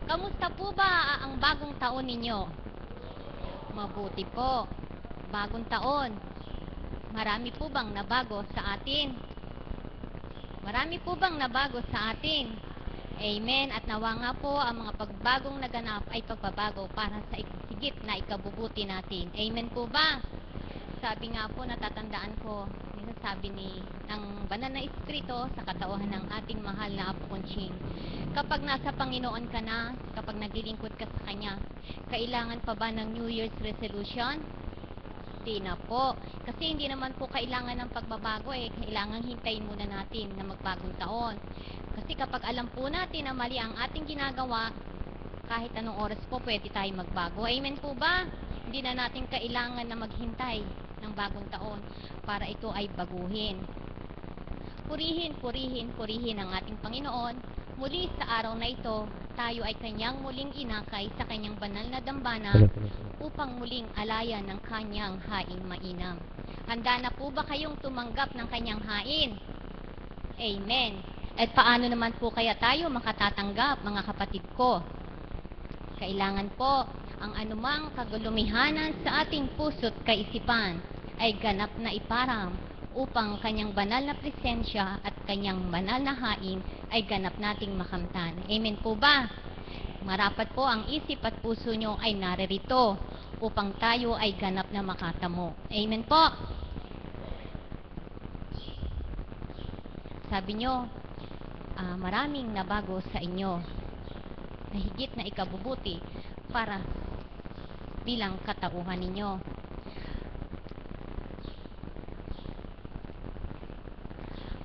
Kamusta po ba ang bagong taon ninyo? Mabuti po. Bagong taon. Marami po bang nabago sa atin? Marami po bang nabago sa atin? Amen. At nawa nga po ang mga pagbagong naganap ay pagbabago para sa higit na ikabubuti natin. Amen po ba? Sabi nga po, natatandaan ko, sabi ng banal na Espiritu sa katauhan ng ating mahal na Apo Conching, kapag nasa Panginoon ka na, kapag naglilingkod ka sa Kanya, kailangan pa ba ng New Year's resolution? Di na po. Kasi hindi naman po kailangan ng pagbabago kailangan hintayin muna natin na magbagong taon. Kasi kapag alam po natin na mali ang ating ginagawa, kahit anong oras po pwede tayo magbago. Amen po ba? Hindi na natin kailangan na maghintay ng bagong taon para ito ay baguhin. Purihin, purihin, purihin ang ating Panginoon. Muli sa araw na ito, tayo ay Kanyang muling inakay sa Kanyang banal na dambana upang muling alayan ng Kanyang haing mainam. Handa na po ba kayong tumanggap ng Kanyang hain? Amen. At paano naman po kaya tayo makatatanggap, mga kapatid ko? Kailangan po ang anumang kagulumihanan sa ating puso't kaisipan ay ganap na iparam upang Kanyang banal na presensya at Kanyang banal na hain ay ganap nating makamtan. Amen po ba? Marapat po ang isip at puso nyo ay naririto upang tayo ay ganap na makatamo. Amen po? Sabi nyo, maraming nabago sa inyo na higit na ikabubuti para bilang katauhan ninyo.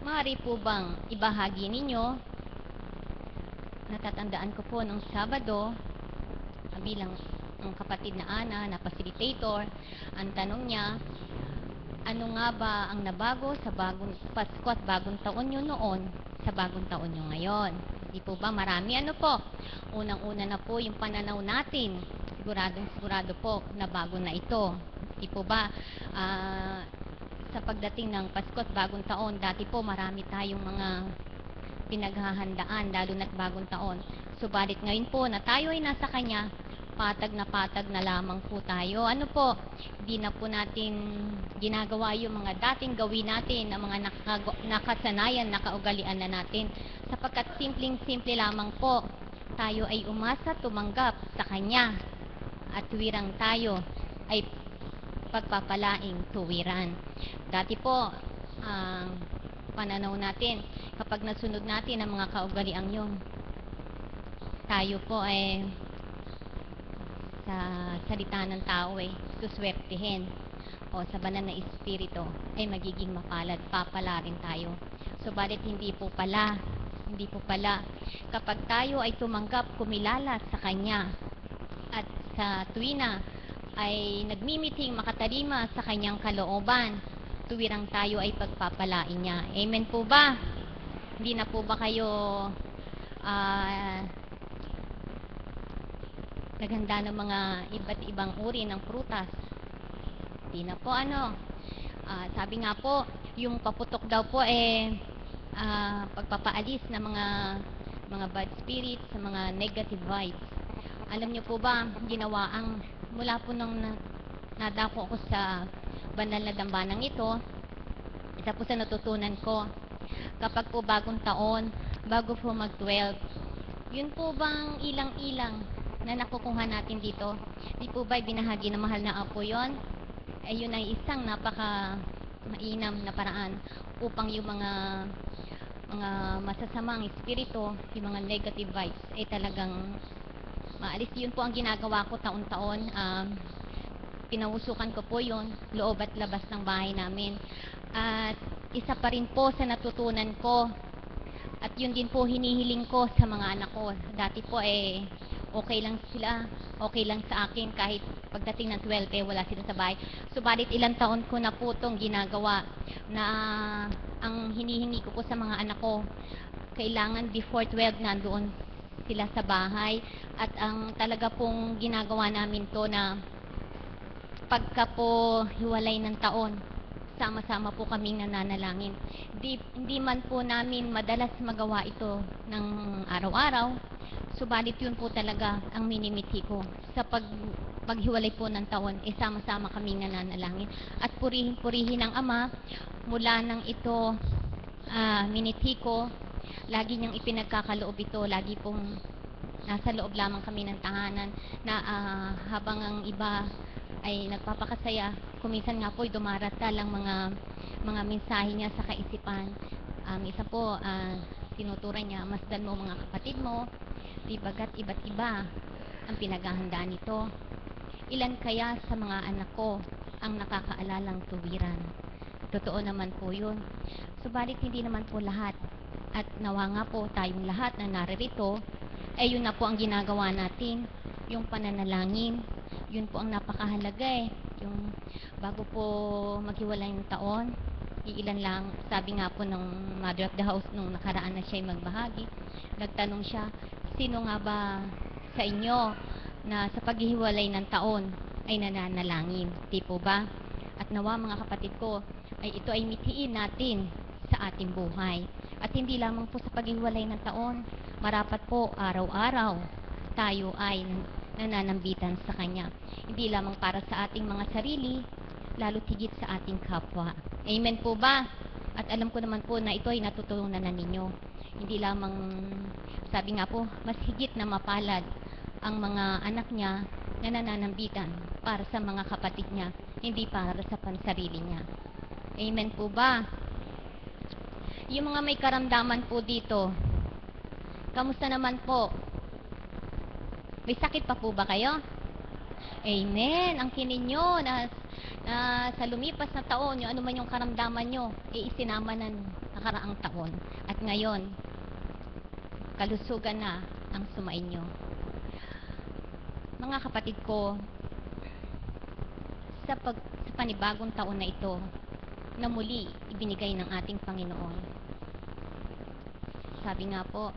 Maaari po bang ibahagi ninyo? Natatandaan ko po nung Sabado, bilang ang kapatid na Ana na facilitator, ang tanong niya, ano nga ba ang nabago sa bagong Pasko at bagong taon nyo noon sa bagong taon nyo ngayon? Di po ba marami? Ano po? Unang-una na po yung pananaw natin. Sigurado po na bago na ito. Di po ba? Sa pagdating ng Pasko at bagong taon, dati po marami tayong mga pinaghahandaan, lalo na't bagong taon. Subalit ngayon po na tayo ay nasa Kanya, patag na lamang po tayo. Ano po? Hindi na po natin ginagawa yung mga dating gawin natin, ang mga nakasanayan, nakaugalian na natin. Sapagkat simpleng-simple lamang po, tayo ay umasa tumanggap sa Kanya. At tuwirang tayo ay pagpapalaing tuwiran. Dati po, pananaw natin, kapag nasunod natin ang mga kaugaliang yun, tayo po ay sa salita ng tao suswertihin o sa banal na espiritu ay magiging mapalad, papala rin tayo. Subalit hindi po pala kapag tayo ay tumanggap, kumilala sa Kanya at sa tuwina ay nagmimiting makatalima sa Kanyang kalooban, tuwirang tayo ay pagpapalain niya. Amen po ba? Hindi na po ba kayo naghanda ng mga iba't ibang uri ng prutas? Hindi na po sabi nga po, yung paputok daw po pagpapaalis ng mga bad spirits, sa mga negative vibes. Alam niyo po ba, ginawa mula po nung nadako ako sa banal na dambanang ito, isa po sa natutunan ko, kapag po bagong taon, bago po mag-12, yun po bang ilang-ilang na nakukuha natin dito, di po ba binahagi ng mahal na Apo yon? Yun ay isang napaka mainam na paraan upang yung mga masasamang espiritu, yung mga negative vibes ay talagang maalis. Yun po ang ginagawa ko taon-taon. Pinausukan ko po yun, loob at labas ng bahay namin. At isa pa rin po sa natutunan ko, at yun din po hinihiling ko sa mga anak ko. Dati po okay lang sila, okay lang sa akin kahit pagdating ng 12 wala sila sa bahay. Subalit ilang taon ko na po itong ginagawa na ang hinihingi ko po sa mga anak ko, kailangan before 12 nandoon sila sa bahay. At ang talaga pong ginagawa namin to na pagka po hiwalay ng taon, sama-sama po kaming nananalangin. Hindi man po namin madalas magawa ito ng araw-araw. Subalit yun po talaga ang minimithi ko. Sa paghiwalay po ng taon, sama-sama kaming nananalangin. At purihin ang Ama, mula nang ito minithi ko, lagi niyang ipinagkakaloob ito, lagi pong nasa loob lamang kami ng tahanan na habang ang iba ay nagpapakasaya, kuminsan nga po ay dumaratal ang mga mensahe niya sa kaisipan. Isa po, tinuturan niya, masdan mo mga kapatid mo, di bagat iba't iba ang pinaghahandaan nito. Ilan kaya sa mga anak ko ang nakakaalalang tuwiran? Totoo naman po yun. Subalit hindi naman po lahat. At nawa nga po tayong lahat na naririto, ay yun na po ang ginagawa natin, yung pananalangin. Yun po ang napakahalaga yung bago po maghiwalay ng taon, iilan lang, sabi nga po ng Mother of the House nung nakaraan na siya magbahagi, nagtanong siya, sino nga ba sa inyo na sa paghihiwalay ng taon ay nananalangin, di po ba? At nawa mga kapatid ko, ay ito ay mithiin natin sa ating buhay. At hindi lamang po sa paghihiwalay ng taon, marapat po araw-araw tayo ay nananambitan sa Kanya. Hindi lamang para sa ating mga sarili, lalo't higit sa ating kapwa. Amen po ba? At alam ko naman po na ito ay natutunan na ninyo. Hindi lamang, sabi nga po, mas higit na mapalad ang mga anak niya na nananambitan para sa mga kapatid niya, hindi para sa pansarili niya. Amen po ba? Yung mga may karamdaman po dito, kamusta naman po? May sakit pa po ba kayo? Amen. Ang kininyo na sa lumipas na taon, yung ano man yung karamdaman nyo, isinama ng nakaraang taon. At ngayon, kalusugan na ang sumainyo. Mga kapatid ko, sa panibagong taon na ito, na muli ibinigay ng ating Panginoon. Sabi nga po,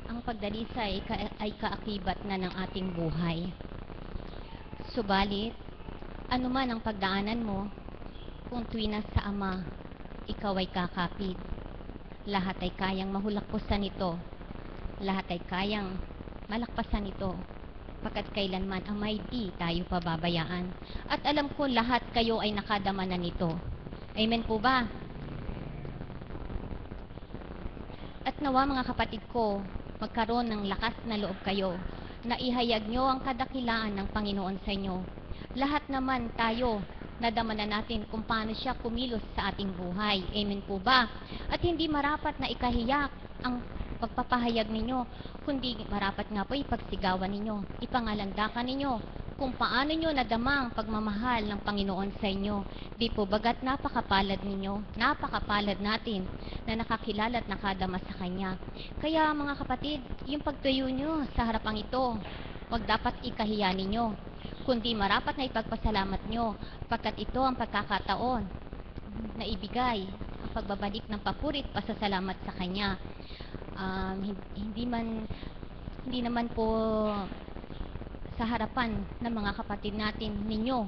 ang pagdalisay ay kaakibat na ng ating buhay. Subalit, anuman ang pagdaanan mo, kung tuwina sa Ama, ikaw ay kakapit. Lahat ay kayang mahulakpusan nito. Lahat ay kayang malakpasan nito. Pagkat kailanman ang may di tayo pababayaan. At alam ko lahat kayo ay nakadama na nito. Amen po ba? At nawa mga kapatid ko, magkaroon ng lakas na loob kayo na ihayag nyo ang kadakilaan ng Panginoon sa inyo. Lahat naman tayo, nadama na natin kung paano siya kumilos sa ating buhay. Amen po ba? At hindi marapat na ikahiyak ang pagpapahayag ninyo, kundi marapat nga po ipagsigawan ninyo, ipangalandakan ninyo kung paano nyo nadama ang pagmamahal ng Panginoon sa inyo. Di po bagat napakapalad ninyo, napakapalad natin na nakakilala at nakadama sa Kanya. Kaya mga kapatid, yung pagtuyo nyo sa harapang ito, wag dapat ikahiya ninyo, kundi marapat na ipagpasalamat nyo, pagkat ito ang pagkakataon na ibigay ang pagbabalik ng papuri at pasasalamat sa Kanya. Hindi naman po sa harapan ng mga kapatid natin ninyo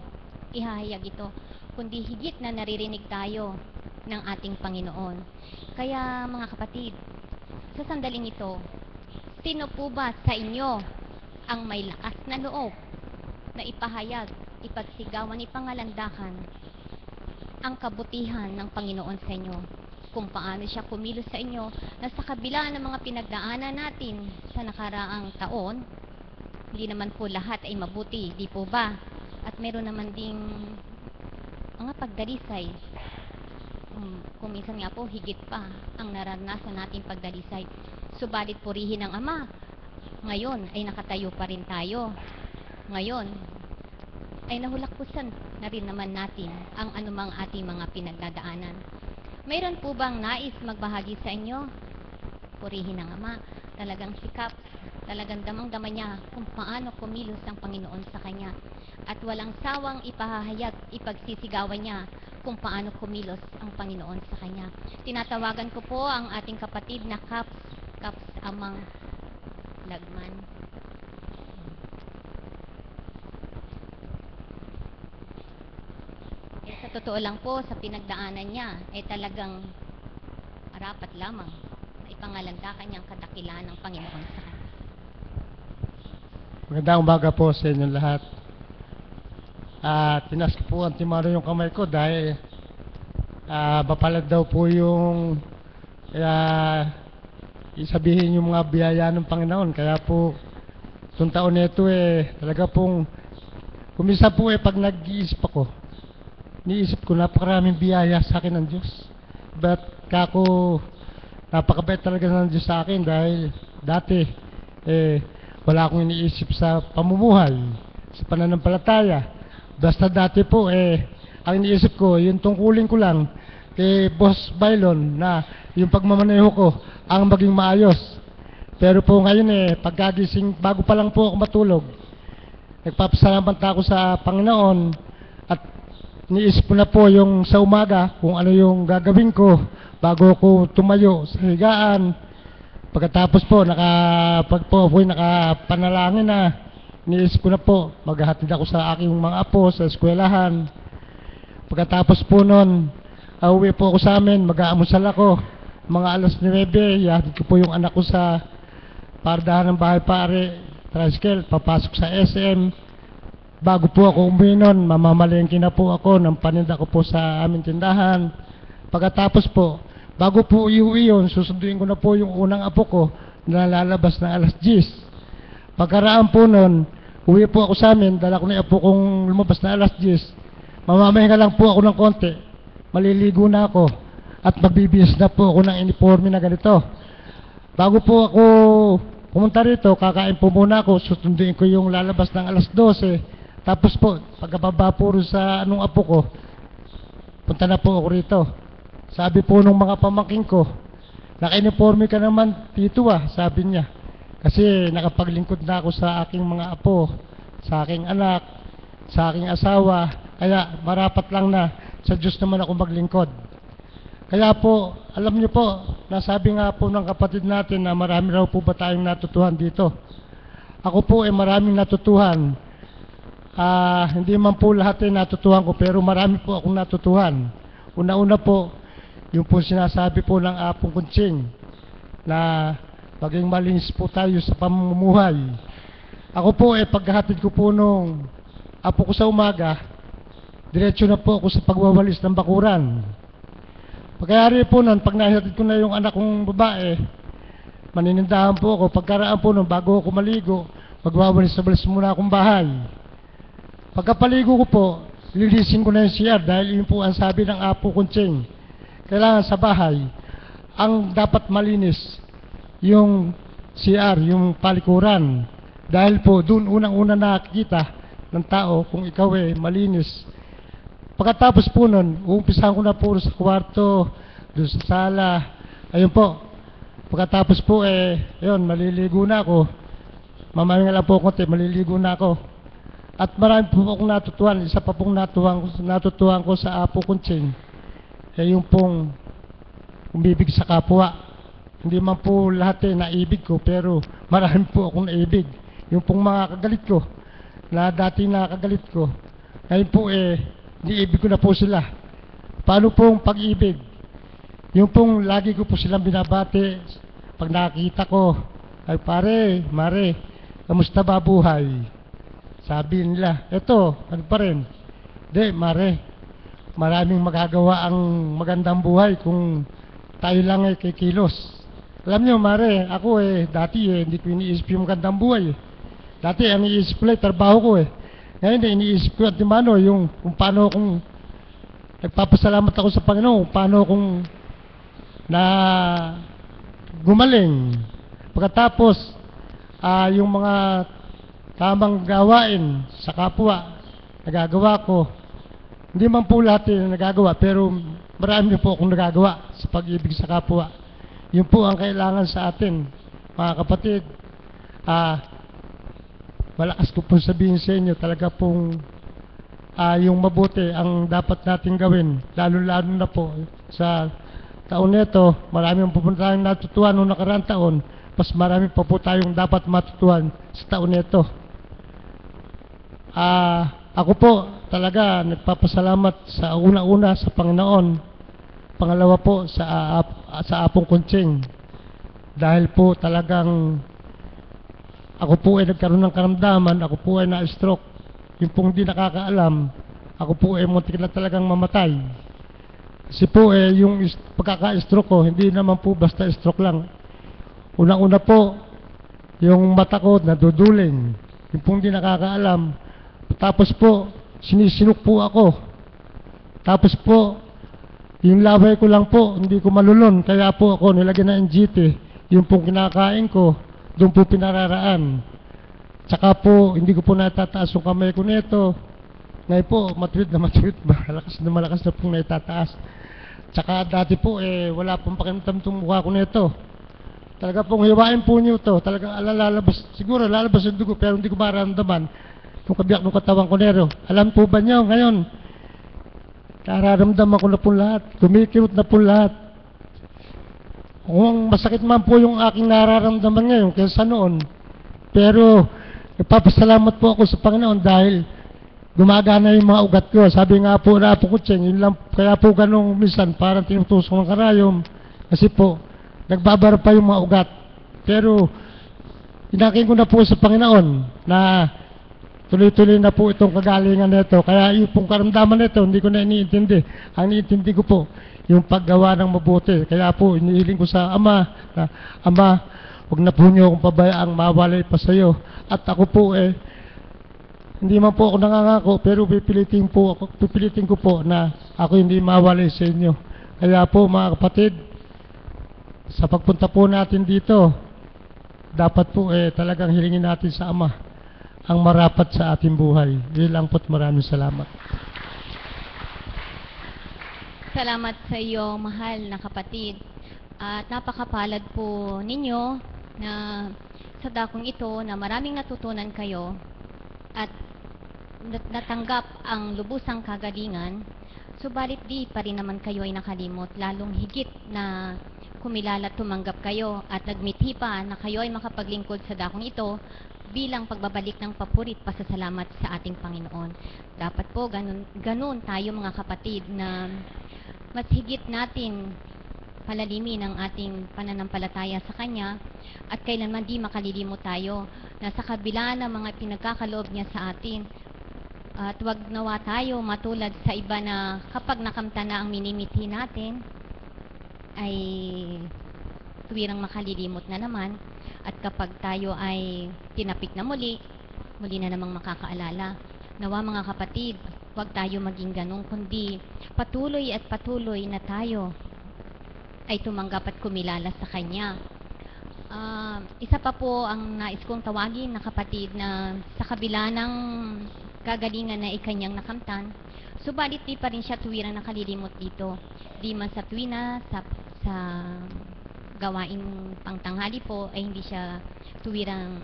ihahayag ito, kundi higit na naririnig tayo ng ating Panginoon. Kaya mga kapatid, sa sandaling ito, sino po ba sa inyo ang may lakas na loob na ipahayag, ipagsigawan, ipangalandakan ang kabutihan ng Panginoon sa inyo, kung paano siya kumilos sa inyo na sa kabila ng mga pinagdaanan natin sa nakaraang taon, hindi naman po lahat ay mabuti, di po ba? At meron naman ding mga pagdalisay. Kung minsan nga po, higit pa ang naranasan natin pagdalisay. Subalit purihin ng Ama, ngayon ay nakatayo pa rin tayo. Ngayon ay nahulakpusan na rin naman natin ang anumang ating mga pinagdadaanan. Mayroon po bang nais magbahagi sa inyo? Purihin ng Ama, talagang sikap, talagang damang-dama niya kung paano kumilos ang Panginoon sa kanya. At walang sawang ipahahayag, ipagsisigawan niya kung paano kumilos ang Panginoon sa kanya. Tinatawagan ko po ang ating kapatid na Kaps Amang Lagman. Sa totoo lang po, sa pinagdaanan niya, talagang marapat lamang na ipangalanda kanyang kadakilaan ng Panginoon sa kanya. Magandang umaga po sa inyong lahat. Tinas ko po ang timano yung kamay ko dahil mapalad daw po yung isabihin yung mga biyaya ng Panginoon. Kaya po itong taon na ito talaga pong kumisa po pag nag-iisip ako, niisip ko napakaraming biyaya sa akin ng Diyos. But kako napakabait talaga ng Diyos sa akin dahil dati wala akong iniisip sa pamumuhay, sa pananampalataya. Basta dati po ang iniisip ko, yung tungkulin ko lang kay Boss Bailon na yung pagmamaneho ko ang maging maayos. Pero po ngayon pagkagising, bago pa lang po ako matulog, nagpapasalamat ako sa Panginoon at niisip ko na po yung sa umaga kung ano yung gagawin ko bago ako tumayo sa higaan. Pagkatapos po, pag po ako'y nakapanalangin na, niisip ko na po, maghahatid ako sa aking mga apo sa eskwelahan. Pagkatapos po nun, uwi po ako sa amin, mag-aamusal ako. Mga alas 9, ihatid ko po yung anak ko sa pardahan ng bahay pare, tricycle, papasok sa SM. Bago po ako umuwi nun, mamamalengke na po ako ng paninda ko po sa aming tindahan. Pagkatapos po, bago po iuwi yun, susunduin ko na po yung unang apo ko na lalabas ng alas 10. Pagkaraan po nun, uwi po ako sa amin, dala ko na yung apo kong lumabas na alas 10. Mamamahinga lang po ako ng konti, maliligo na ako at magbibihis na po ako ng uniforme na ganito. Bago po ako pumunta rito, kakain po muna ako, susunduin ko yung lalabas ng alas 12. Tapos po, pagkababa po sa anong apo ko, punta na po ako rito. Sabi po nung mga pamangking ko, naka-uniforme ka naman tito sabi niya. Kasi nakapaglingkod na ako sa aking mga apo, sa aking anak, sa aking asawa. Kaya marapat lang na sa Diyos naman ako maglingkod. Kaya po, alam niyo po, nasabi nga po ng kapatid natin na marami raw po ba tayong natutuhan dito. Ako po maraming natutuhan. Hindi man po lahat natutuhan ko, pero marami po akong natutuhan. Una-una po, yung po sinasabi po ng Apong Kunching na maging malinis po tayo sa pamumuhay. Ako po paghahatid ko po nung apo ko sa umaga, diretso na po ako sa pagwawalis ng bakuran. Pagkayari po nun, pag nahihatid ko na yung anak kong babae, maninindahan po ako. Pagkaraan po nun, bago ako maligo, magwawalis-walis muna akong bahay. Pagkapaligo ko po, lilisin ko na yung CR dahil yun po ang sabi ng Apo Kunching. Kailangan sa bahay, ang dapat malinis yung CR, yung palikuran. Dahil po, dun unang-una nakikita ng tao kung ikaw malinis. Pagkatapos po nun, uumpisahan ko na po sa kwarto, doon sa sala. Ayun po. Pagkatapos po ayun, maliligo na ako. Mamahinga lang po konti, maliligo na ako. At marami po akong natutuhan. Isa pa pong natutuhan ko sa Apo Kunching. Yung pong umibig sa kapwa. Hindi man po lahat naibig ko, pero marami po akong naibig. Yung pong mga kagalit ko, na dati nakagalit ko, ngayon po niibig ko na po sila. Paano pong pag-ibig? Yung pong lagi ko po silang binabati pag nakikita ko, ay pare, mare, kamusta ba buhay? Sabi nila, eto, ano pa rin? Di, mare, maraming magagawa ang magandang buhay kung tayo lang kikilos. Alam nyo, mare, ako dati hindi ko iniisip yung magandang buhay. Dati ang iniisip ko trabaho ko Ngayon iniisip ko at mano yung kung paano kung nagpapasalamat ako sa Panginoon, kung paano kung na gumaling. Pagkatapos yung mga tamang gawain sa kapwa nagagawa ko. Hindi man po lahat nagagawa, pero marami po akong nagagawa sa pag-ibig sa kapwa. Yun po ang kailangan sa atin, mga kapatid. Malakas ko po sabihin sa inyo, talaga pong yung mabuti ang dapat natin gawin, lalo-lalo na po sa taon nito. Marami po tayong natutuhan noong nakaraang taon, mas marami pa po tayong dapat matutuhan sa taon nito. Ako po talaga nagpapasalamat sa una-una sa Panginoon Pangalawa po sa Apong Kuntsing. Dahil po talagang ako po ay nagkaroon ng karamdaman, ako po ay na-stroke. Yung pong di nakakaalam, ako po ay muntik na talagang mamatay. Kasi po yung pagkaka-stroke ko, hindi naman po basta stroke lang. Unang-una po, yung mata ko naduduling. Yung pong di nakakaalam. Tapos po, sinisinok po ako. Tapos po, yung laway ko lang po, hindi ko malulon. Kaya po ako nilagyan ng NGT. Yung pong kinakain ko, doon po pinararaan. Tsaka po, hindi ko po natataas yung kamay ko nito. Ngayon po, matuwid na matuwid. Malakas na pong naitataas. Tsaka dati po, wala pong pakiramdam itong mukha ko nito. Talaga pong hiwain po niyo ito. Talagang lalabas, siguro lalabas yung dugo, pero hindi ko maramdaman yung kabiyak ng katawan ko nero. Alam po ba niyo, ngayon, nararamdaman ko na po lahat. Kumikirot na po lahat. Kung masakit man po yung aking nararamdaman ngayon kaysa noon, pero nagpapasalamat po ako sa Panginoon dahil gumagana yung mga ugat ko. Sabi nga po na po kutseng, yun lang, kaya po ganun minsan parang tinutusok ng karayom kasi po nagbabara pa yung mga ugat. Pero inakin ko na po sa Panginoon na tuloy-tuloy na po itong kagalingan nito. Kaya yung pong karamdaman nito, hindi ko na iniintindi. Ang iniintindi ko po, yung paggawa ng mabuti. Kaya po, inihiling ko sa Ama, na Ama, huwag na po niyo akong pabayaang mawalay pa sa iyo. At ako po hindi man po ako nangangako, pero pipilitin ko po na ako hindi mawalay sa inyo. Kaya po mga kapatid, sa pagpunta po natin dito, dapat po talagang hilingin natin sa Ama ang marapat sa ating buhay. Yun lang po't maraming salamat. Salamat sa iyo, mahal na kapatid. At napakapalad po ninyo na sa dakong ito na maraming natutunan kayo at natanggap ang lubusang kagalingan. Subalit di pa rin naman kayo ay nakalimot, lalong higit na kumilala at tumanggap kayo at nagmithi pa na kayo ay makapaglingkod sa dakong ito bilang pagbabalik ng papurit pasasalamat sa ating Panginoon. Dapat po ganun tayo mga kapatid na mas higit natin palalimin ang ating pananampalataya sa Kanya at kailanman di makalilimot tayo na sa kabila ng mga pinagkakaloob niya sa atin at wag nawa tayo matulad sa iba na kapag nakamta na ang minimithi natin ay tuwirang makalilimot na naman at kapag tayo ay tinapik na muli na namang makakaalala. Nawa mga kapatid, huwag tayo maging ganun, kundi patuloy at patuloy na tayo ay tumanggap at kumilala sa Kanya. Isa pa po ang nais kong tawagin na kapatid na sa kabila ng kagalingan na ikanyang nakamtan, subalit di pa rin siya tuwirang nakalilimot dito. Di man sa tuwina, sa gawain pangtanghali po ay hindi siya tuwirang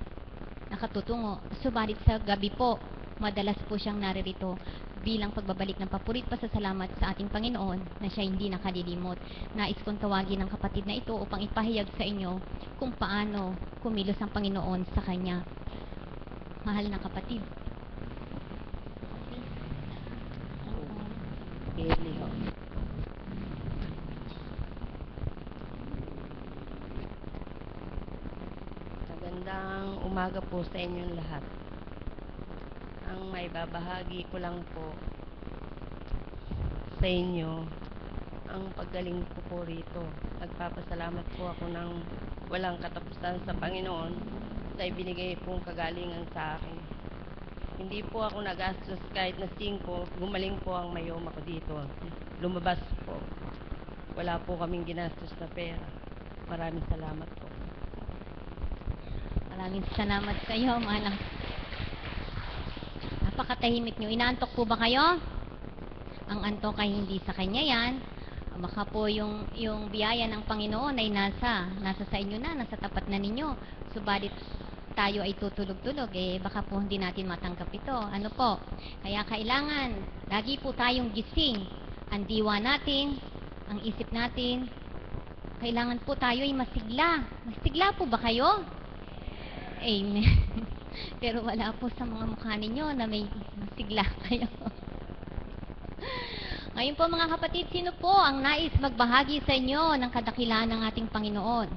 nakatutungo. Subalit sa gabi po, madalas po siyang naririto bilang pagbabalik ng papurit pasasalamat sa ating Panginoon na siya hindi nakalilimot. Nais kong tawagin ang kapatid na ito upang ipahayag sa inyo kung paano kumilos ang Panginoon sa kanya. Mahal na kapatid. Magandang umaga po sa inyong lahat. Ang may babahagi ko lang po sa inyo ang paggaling ko po rito. Nagpapasalamat po ako ng walang katapusan sa Panginoon sa ibinigay pong kagalingan sa akin. Hindi po ako nagastos kahit na 5, gumaling po ang mayoma ko dito. Lumabas po. Wala po kaming ginastos na pera. Maraming salamat po. Maraming salamat sa iyo, manang. Napakatahimik nyo. Inaantok po ba kayo? Ang antok ay hindi sa kanya yan. Baka po yung biyaya ng Panginoon ay nasa sa inyo na, nasa tapat na ninyo. Subalit tayo ay tutulog-tulog, baka po hindi natin matanggap ito. Ano po? Kaya kailangan, lagi po tayong gising. Ang diwa natin, ang isip natin, kailangan po tayo ay masigla. Masigla po ba kayo? Amen. Pero wala po sa mga mukha ninyo na may masigla kayo. Ngayon po mga kapatid, sino po ang nais magbahagi sa inyo ng kadakilaan ng ating Panginoon?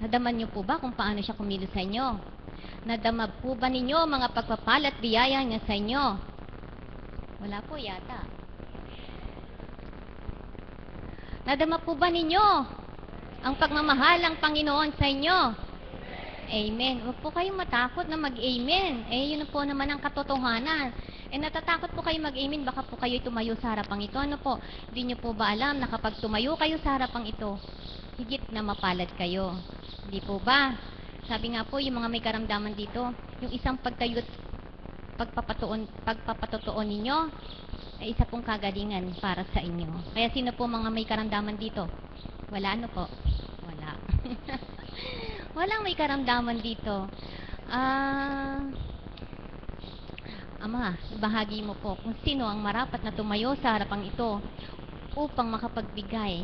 Nadaman niyo po ba kung paano siya kumilos sa inyo? Nadama po ba ninyo mga pagpapala at biyaya niya sa inyo? Wala po yata. Nadama po ba ninyo ang pagmamahal ng Panginoon sa inyo? Amen. Huwag po kayong matakot na mag-amen. Yun na po naman ang katotohanan. Natatakot po kayo mag-amen, baka po kayo tumayo sa harapang ito. Ano po? Hindi nyo po ba alam na kapag tumayo kayo sa harapang ito, higit na mapalad kayo? Hindi po ba? Sabi nga po, yung mga may karamdaman dito, yung isang pagtayo at pagpapatutuon ninyo, ay isa pong kagalingan para sa inyo. Kaya sino po mga may karamdaman dito? Wala, ano po? Wala. Walang may karamdaman dito. Ama, bahagi mo po kung sino ang marapat na tumayo sa harapang ito upang makapagbigay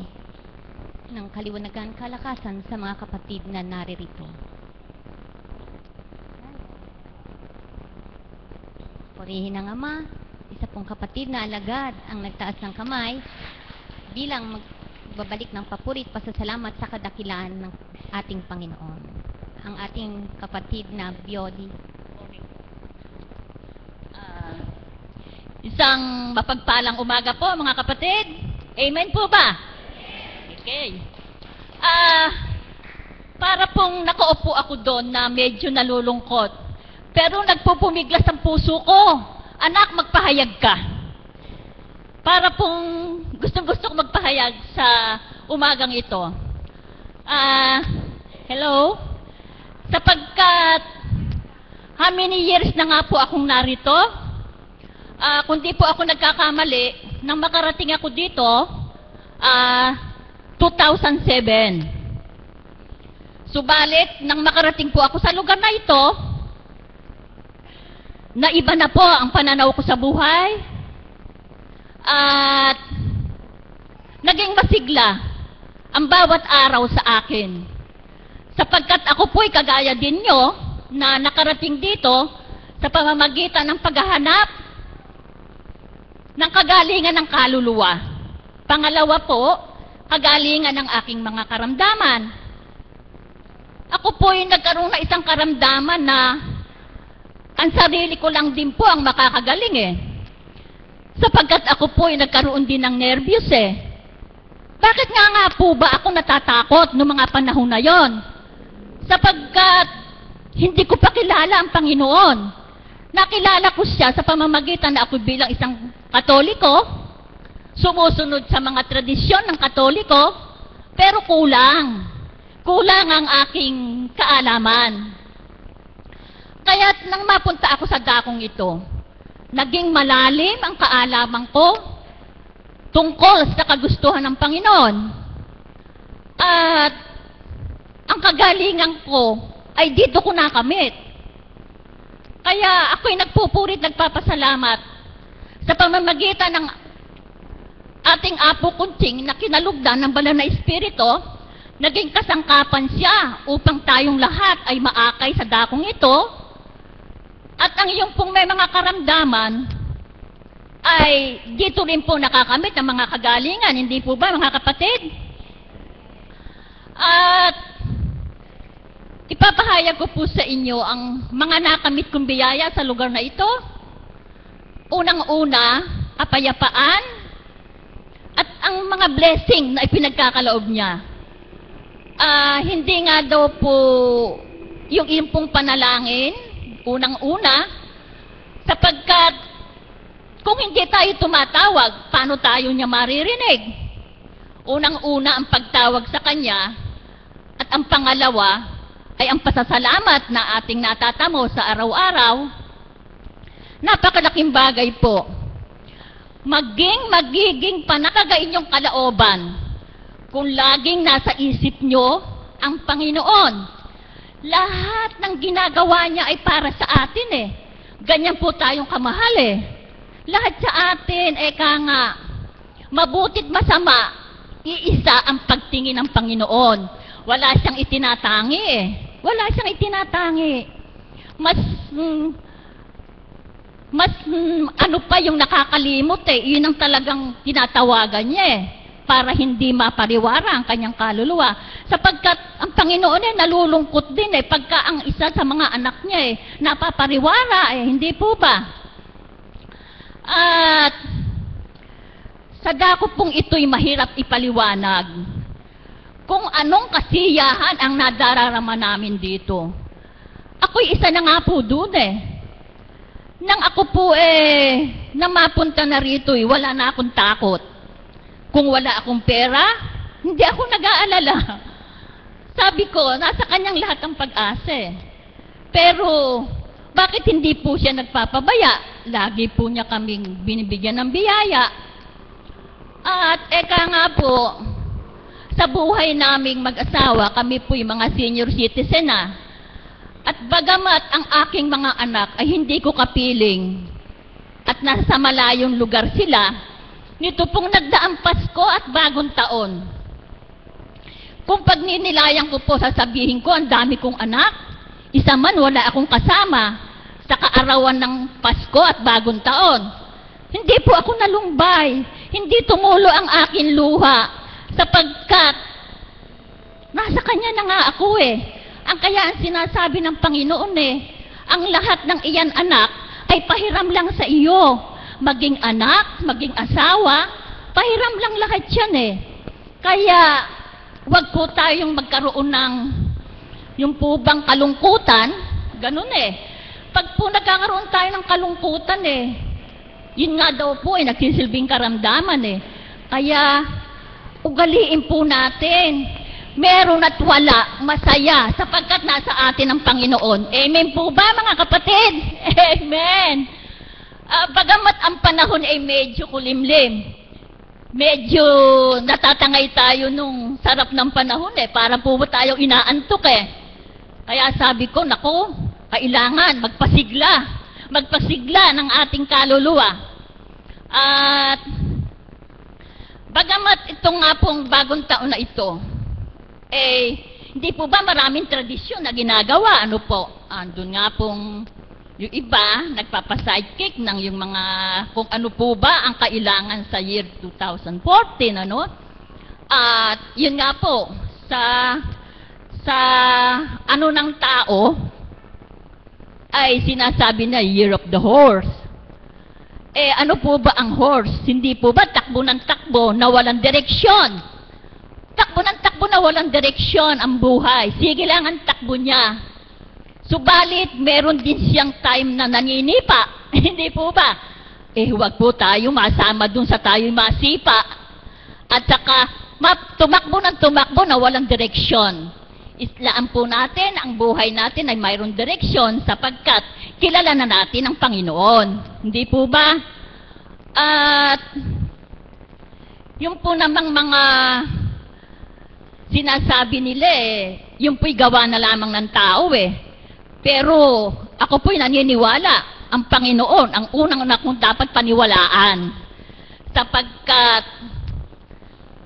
ng kaliwanagan, kalakasan sa mga kapatid na naririto. Purihin ang Ama, isa pong kapatid na alagad ang nagtaas ng kamay bilang magbabalik ng papurit, pasasalamat sa kadakilaan ng ating Panginoon. Ang ating kapatid na Biodi. Isang mapagpalang umaga po mga kapatid. Amen po ba? Okay. Para pong nakaupo ako doon na medyo nalulungkot. Pero nagpupumiglas ang puso ko. Anak, magpahayag ka. Para pong gustong-gusto ko magpahayag sa umagang ito. Hello? Sapagkat how many years na nga po akong narito? Kung di po ako nagkakamali, nang makarating ako dito, 2007. Subalit, nang makarating po ako sa lugar na ito, naiba na po ang pananaw ko sa buhay, at naging masigla ang bawat araw sa akin. Sapagkat ako po'y kagaya din nyo na nakarating dito sa pamamagitan ng paghahanap ng kagalingan ng kaluluwa. Pangalawa po, kagalingan ng aking mga karamdaman. Ako po'y nagkaroon na isang karamdaman na ang sarili ko lang din po ang makakagaling Sapagkat ako po'y nagkaroon din ng nervyos Bakit nga po ba ako natatakot noong mga panahon na yon? Sapagkat hindi ko pa kilala ang Panginoon. Nakilala ko siya sa pamamagitan na ako bilang isang Katoliko, sumusunod sa mga tradisyon ng Katoliko, pero kulang. Kulang ang aking kaalaman. Kaya't nang mapunta ako sa dakong ito, naging malalim ang kaalaman ko tungkol sa kagustuhan ng Panginoon. At ang kagalingan ko ay dito ko nakamit. Kaya ako'y nagpupurit, nagpapasalamat sa pamamagitan ng ating Apo Kunting na kinalugdan ng Banal na Espiritu, naging kasangkapan siya upang tayong lahat ay maakay sa dakong ito. At ang iyong pong may mga karamdaman ay dito rin po nakakamit ng mga kagalingan, hindi po ba mga kapatid? At ipapahayag ko po sa inyo ang mga nakamit kong biyaya sa lugar na ito. Unang-una, kapayapaan at ang mga blessing na ipinagkakaloob niya. Hindi nga daw po yung iyong pong panalangin, unang-una, sapagkat kung hindi tayo tumatawag, paano tayo niya maririnig? Unang-una ang pagtawag sa Kanya, at ang pangalawa ay ang pasasalamat na ating natatamo sa araw-araw. Napakalaking bagay po. Magiging panataga inyong kalooban kung laging nasa isip nyo ang Panginoon. Lahat ng ginagawa niya ay para sa atin Ganyan po tayong kamahal Lahat sa atin, mabutit masama, iisa ang pagtingin ng Panginoon. Wala siyang itinatangi Wala siyang itinatangi. mas ano pa yung nakakalimot eh. Yun ang talagang tinatawagan niya eh, para hindi mapariwara ang kanyang kaluluwa. Sapagkat ang Panginoon eh nalulungkot din eh pagka ang isa sa mga anak niya eh napapariwara eh, hindi po ba? At sa dako pong ito'y mahirap ipaliwanag kung anong kasiyahan ang nadararama namin dito. Ako'y isa na nga po doon eh. Nang ako po na mapunta na rito wala na akong takot. Kung wala akong pera, hindi ako nag-aalala. Sabi ko, nasa kanyang lahat ang pag-asa eh. Pero, bakit hindi po siya nagpapabaya? Lagi po niya kaming binibigyan ng biyaya. At eka nga po, sa buhay naming mag-asawa, kami po yung mga senior citizen na. At bagamat ang aking mga anak ay hindi ko kapiling at nasa malayong lugar sila, nito pong nagdaang Pasko at Bagong Taon. Kung pagninilayang ko po, sasabihin ko, ang dami kong anak, isa man wala akong kasama sa kaarawan ng Pasko at Bagong Taon. Hindi po ako nalumbay, hindi tumulo ang akin luha, sapagkat nasa kanya na nga ako eh. Ang kaya ang sinasabi ng Panginoon ang lahat ng iyan anak ay pahiram lang sa iyo. Maging anak, maging asawa, pahiram lang lahat yan Kaya, wag po tayong magkaroon ng yung po bang kalungkutan, ganun Pag po nagkakaroon tayo ng kalungkutan yun nga daw po nagsisilbing karamdaman Kaya, ugaliin po natin. Meron at wala, masaya, sapagkat nasa atin ang Panginoon. Amen po ba, mga kapatid? Amen. Bagamat ang panahon ay medyo kulimlim, medyo natatangay tayo nung sarap ng panahon para po tayo inaantok Kaya sabi ko, naku, kailangan magpasigla ng ating kaluluwa. At bagamat itong nga pong Bagong Taon na ito, hindi po ba maraming tradisyon na ginagawa? Ano po? Andun nga pong yung iba, nagpapasidekick ng yung mga, kung ano po ba ang kailangan sa year 2014, ano? At yun nga po, sa ano ng tao, ay sinasabi na Year of the Horse. Ano po ba ang horse? Hindi po ba takbo ng takbo na walang direksyon? Takbo ng takbo na walang direksyon ang buhay. Sige lang ang takbo niya. Subalit, meron din siyang time na naninipa. Hindi po ba? Huwag po tayo masama dun sa tayo masipa. At saka, tumakbo ng tumakbo na walang direksyon. Islaan po natin, ang buhay natin ay mayroong direksyon sapagkat kilala na natin ang Panginoon. Hindi po ba? At, yung po namang mga sinasabi nila yung po'y gawa na lamang ng tao Pero ako po'y naniniwala, ang Panginoon, ang unang kong dapat paniwalaan. Sapagkat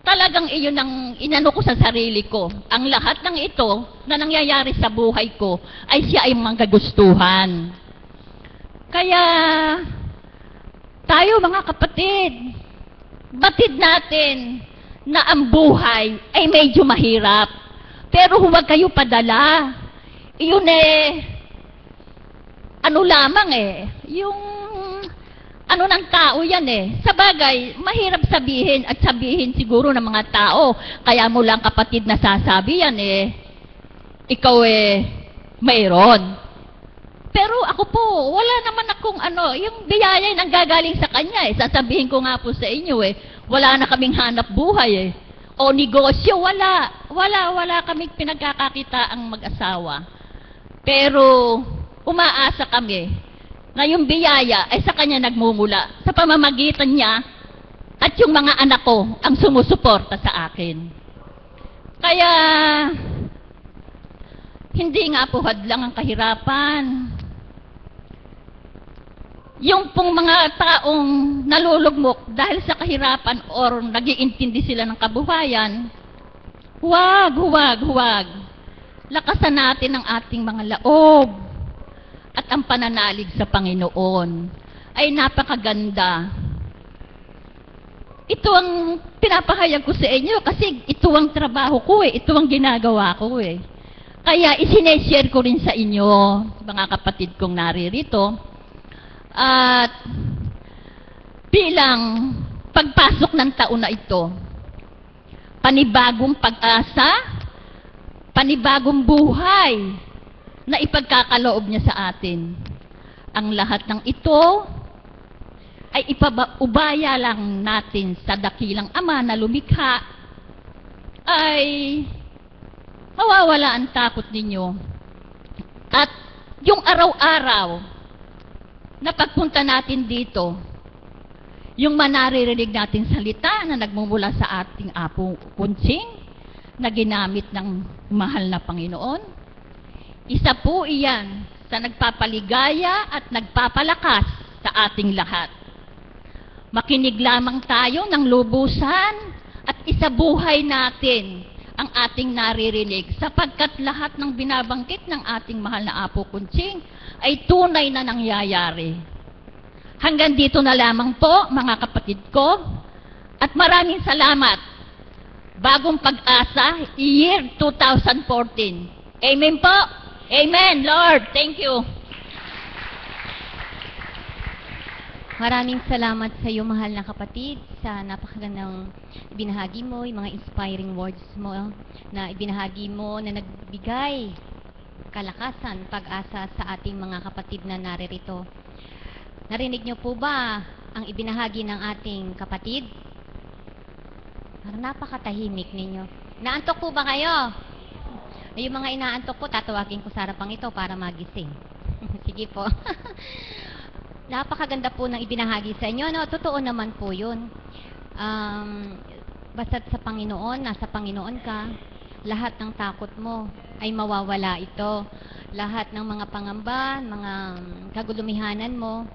talagang iyon ang inano ko sa sarili ko. Ang lahat ng ito na nangyayari sa buhay ko ay siya ay manggagustuhan. Kaya tayo mga kapatid, batid natin na ang buhay ay medyo mahirap. Pero huwag kayo padala. Iyon ano lamang yung ano ng tao yan Sa bagay, mahirap sabihin at sabihin siguro ng mga tao. Kaya mo lang kapatid nasasabi yan ikaw mayroon. Pero ako po, wala naman akong yung biyaya ay nanggagaling sa kanya Sasabihin ko nga po sa inyo wala na kaming hanap buhay O negosyo, wala kaming pinagkakakita ang mag-asawa. Pero umaasa kami na yung biyaya ay sa kanya nagmumula sa pamamagitan niya at yung mga anak ko ang sumusuporta sa akin. Kaya hindi nga po hadlang ang kahirapan. Yung pong mga taong nalulugmok dahil sa kahirapan or nag-iintindi sila ng kabuhayan, huwag. Lakasan natin ang ating mga laob at ang pananalig sa Panginoon. ay napakaganda. Ito ang pinapahayag ko sa inyo kasi ito ang trabaho ko ito ang ginagawa ko Kaya isineshare ko rin sa inyo, mga kapatid kong naririto. At bilang pagpasok ng taon na ito, panibagong pag-asa, panibagong buhay na ipagkakaloob niya sa atin. Ang lahat ng ito ay ipaubaya lang natin sa dakilang Ama na lumikha, ay mawawala ang takot ninyo. At yung araw-araw na pagpunta natin dito, yung manaririnig natin salita na nagmumula sa ating Apo Kunching na ginamit ng mahal na Panginoon, isa po iyan sa nagpapaligaya at nagpapalakas sa ating lahat. Makinig lamang tayo ng lubusan at isabuhay natin ang ating naririnig sapagkat lahat ng binabangkit ng ating mahal na Apo Kunching ay tunay na nangyayari. Hanggang dito na lamang po, mga kapatid ko, at maraming salamat. Bagong pag-asa, year 2014. Amen po? Amen, Lord. Thank you. Maraming salamat sa iyo, mahal na kapatid, sa napakagandang ibinahagi mo, yung mga inspiring words mo na ibinahagi mo na nagbigay kalakasan, pag-asa sa ating mga kapatid na naririto. Narinig niyo po ba ang ibinahagi ng ating kapatid? Napakatahimik ninyo. Naantok po ba kayo? Yung mga inaantok po, tatawagin ko sa harapang ito para magising. Sige po. Napakaganda po ng ibinahagi sa inyo. No? Totoo naman po yun. Basta't sa Panginoon, nasa Panginoon ka, lahat ng takot mo ay mawawala ito. Lahat ng mga pangamba, mga kagulumihanan mo,